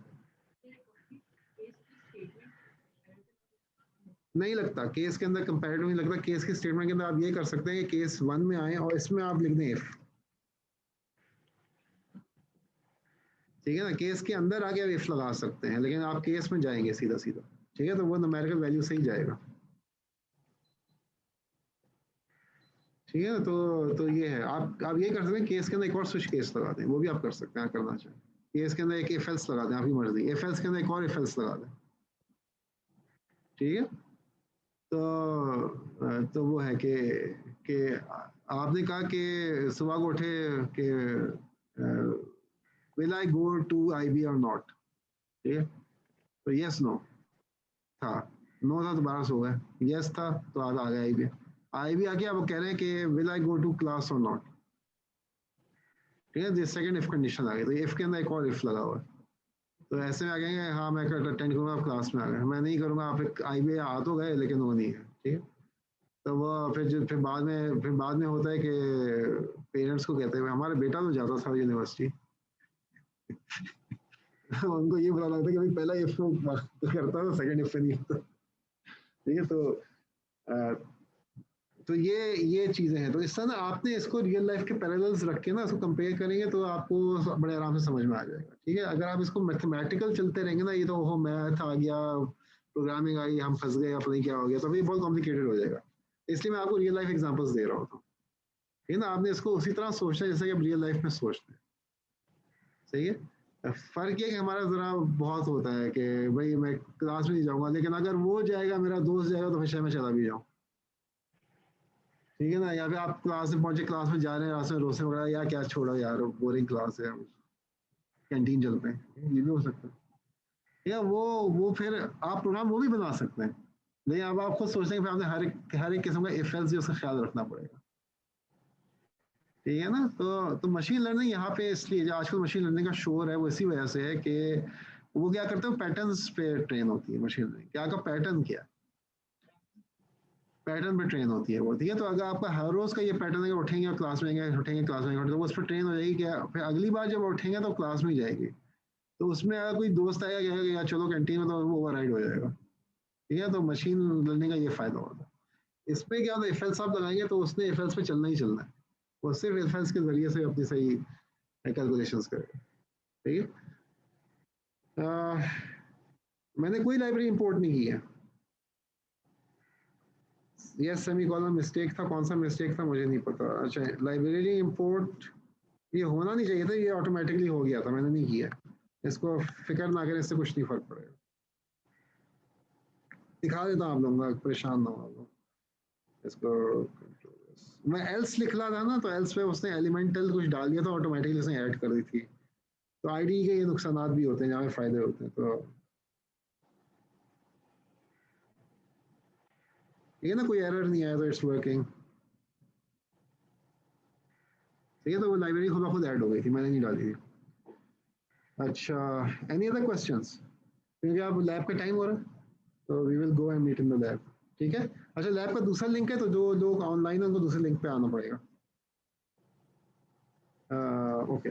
नहीं लगता केस के अंदर, कंपैरेटिव नहीं लगता। केस के स्टेटमेंट के अंदर आप ये कर सकते हैं कि केस 1 में आए और इसमें आप लिख दें इफ। ठीक है ना, केस के अंदर आके आप इफ लगा सकते हैं, लेकिन आप केस में जाएंगे सीधा सीधा। ठीक है, तो वो न्यूमेरिकल वैल्यू से ही जाएगा। ठीक है, तो ये है, आप ये कर सकते हैं, केस के अंदर एक और स्विच केस लगा दें, वो भी आप कर सकते हैं करना चाहें। केस के अंदर एक इफ एल्स लगा दें, आपकी मर्जी, इफ एल्स के अंदर एक और इफ एल्स लगा दें, ठीक है। तो वो है कि आपने कहा कि सुबह को उठे कि will I go to IB और नॉट, ठीक है, तो यस नो था, नो था दोबारा सो गए, यस था तो आज आ गया IB आके आप कह रहे हैं कि will I go to class और नॉट, ठीक है, सेकंड इफ कंडीशन आ गई, तो इफ के अंदर एक और इफ लगा हुआ है, तो ऐसे में आ गए हाँ मैं अटेंड करूँगा, आप क्लास में आ गए, मैं नहीं करूँगा, आप IB आ तो गए लेकिन वो नहीं है, ठीक है। तो वो फिर बाद में होता है कि पेरेंट्स को कहते हैं हमारा बेटा तो जाता था यूनिवर्सिटी उनको ये बुरा लगता है कि भाई पहला इफ करता था, सेकंड इफ नहीं होता, ठीक है। तो ये चीजें हैं, तो इस तरह ना आपने इसको रियल लाइफ के पैरेलल्स रख के ना इसको कंपेयर करेंगे तो आपको बड़े आराम से समझ में आ जाएगा, ठीक है। अगर आप इसको मैथमेटिकल चलते रहेंगे ना, ये तो हो मैथ आ गया, प्रोग्रामिंग आई, हम फंस गए, अपने क्या हो गया, तो ये बहुत कॉम्प्लिकेटेड हो जाएगा, इसलिए मैं आपको रियल लाइफ एग्जांपल्स दे रहा हूँ, ठीक है ना। आपने इसको उसी तरह सोचना है जैसे कि आप रियल लाइफ में सोचते हैं, सही है। फर्क ये कि हमारा जरा बहुत होता है कि भाई मैं क्लास में नहीं जाऊंगा, लेकिन अगर वो जाएगा, मेरा दोस्त जाएगा, तो फिर मैं चला भी जाऊँ, ठीक है ना। या फिर आप क्लास में पहुंचे, क्लास में जा रहे हैं, रास्ते में रोसे वगैरह, यार क्या छोड़ो यार बोरिंग क्लास है, कैंटीन चलते हैं, ये भी हो सकता है। या वो फिर आप प्रोग्राम वो भी बना सकते हैं, लेकिन अब आप खुद सोचते हैं कि आपने हर एक किस्म का इफ एल्स भी उसका ख्याल रखना पड़ेगा, ठीक है ना। तो मशीन लर्निंग यहाँ पे इसलिए आजकल मशीन लर्निंग का शोर है, वो इसी वजह से है कि वो क्या करते हैं, पैटर्न्स पे ट्रेन होती है मशीन लर्निंग, क्या का पैटर्न क्या है, पैटर्न पे ट्रेन होती है वो, ठीक है। तो अगर आपका हर रोज का ये पैटर्न है कि उठेंगे और क्लास में आएंगे, उठेंगे क्लास में आएंगे, तो वो उस पर ट्रेन हो जाएगी, क्या फिर अगली बार जब उठेंगे तो क्लास में जाएगी, तो उसमें अगर कोई दोस्त आएगा कहेगा कि यार चलो कैंटीन में, तो वो ओवरराइड हो जाएगा, ठीक है। तो मशीन लर्निंग का ये फायदा होता है। इसमें क्या होता है, इफ एल्स आप लगाएंगे तो उसने इफ एल्स पे चलना ही चलना है, वो सिर्फ इफ एल्स के जरिए से अपनी सही कैलकुलेशंस करेगा, ठीक है। मैंने कोई लाइब्रेरी इंपोर्ट नहीं की है, ये सेमीकोलन मिस्टेक था, कौन सा मिस्टेक था मुझे नहीं पता। अच्छा, लाइब्रेरी इंपोर्ट ये होना नहीं चाहिए था, ये ऑटोमेटिकली हो गया था, मैंने नहीं किया, इसको फिक्र ना करें, इससे कुछ नहीं फर्क पड़ेगा, दिखा देता हूँ आप लोगों को, परेशान ना हो आप लोग। इसको मैं एल्स लिख रहा था ना, तो एल्स पे उसने एलिमेंटल कुछ डाल दिया था, ऑटोमेटिकली उसने ऐड कर दी थी, तो आईडी के ये नुकसान भी होते हैं जहाँ फायदे होते हैं। तो ये ना कोई एरर नहीं आया तो इट्स वर्किंग, ठीक है। तो वो लाइब्रेरी खुद ब खुद ऐड हो गई थी, मैंने नहीं डाली थी। अच्छा, एनी अदर क्वेश्चंस, क्योंकि अब लैब का टाइम हो रहा है, तो we will go and meet in the lab, ठीक है। अच्छा, लैब का दूसरा लिंक है, तो जो लोग ऑनलाइन है उनको दूसरे लिंक पे आना पड़ेगा, ओके।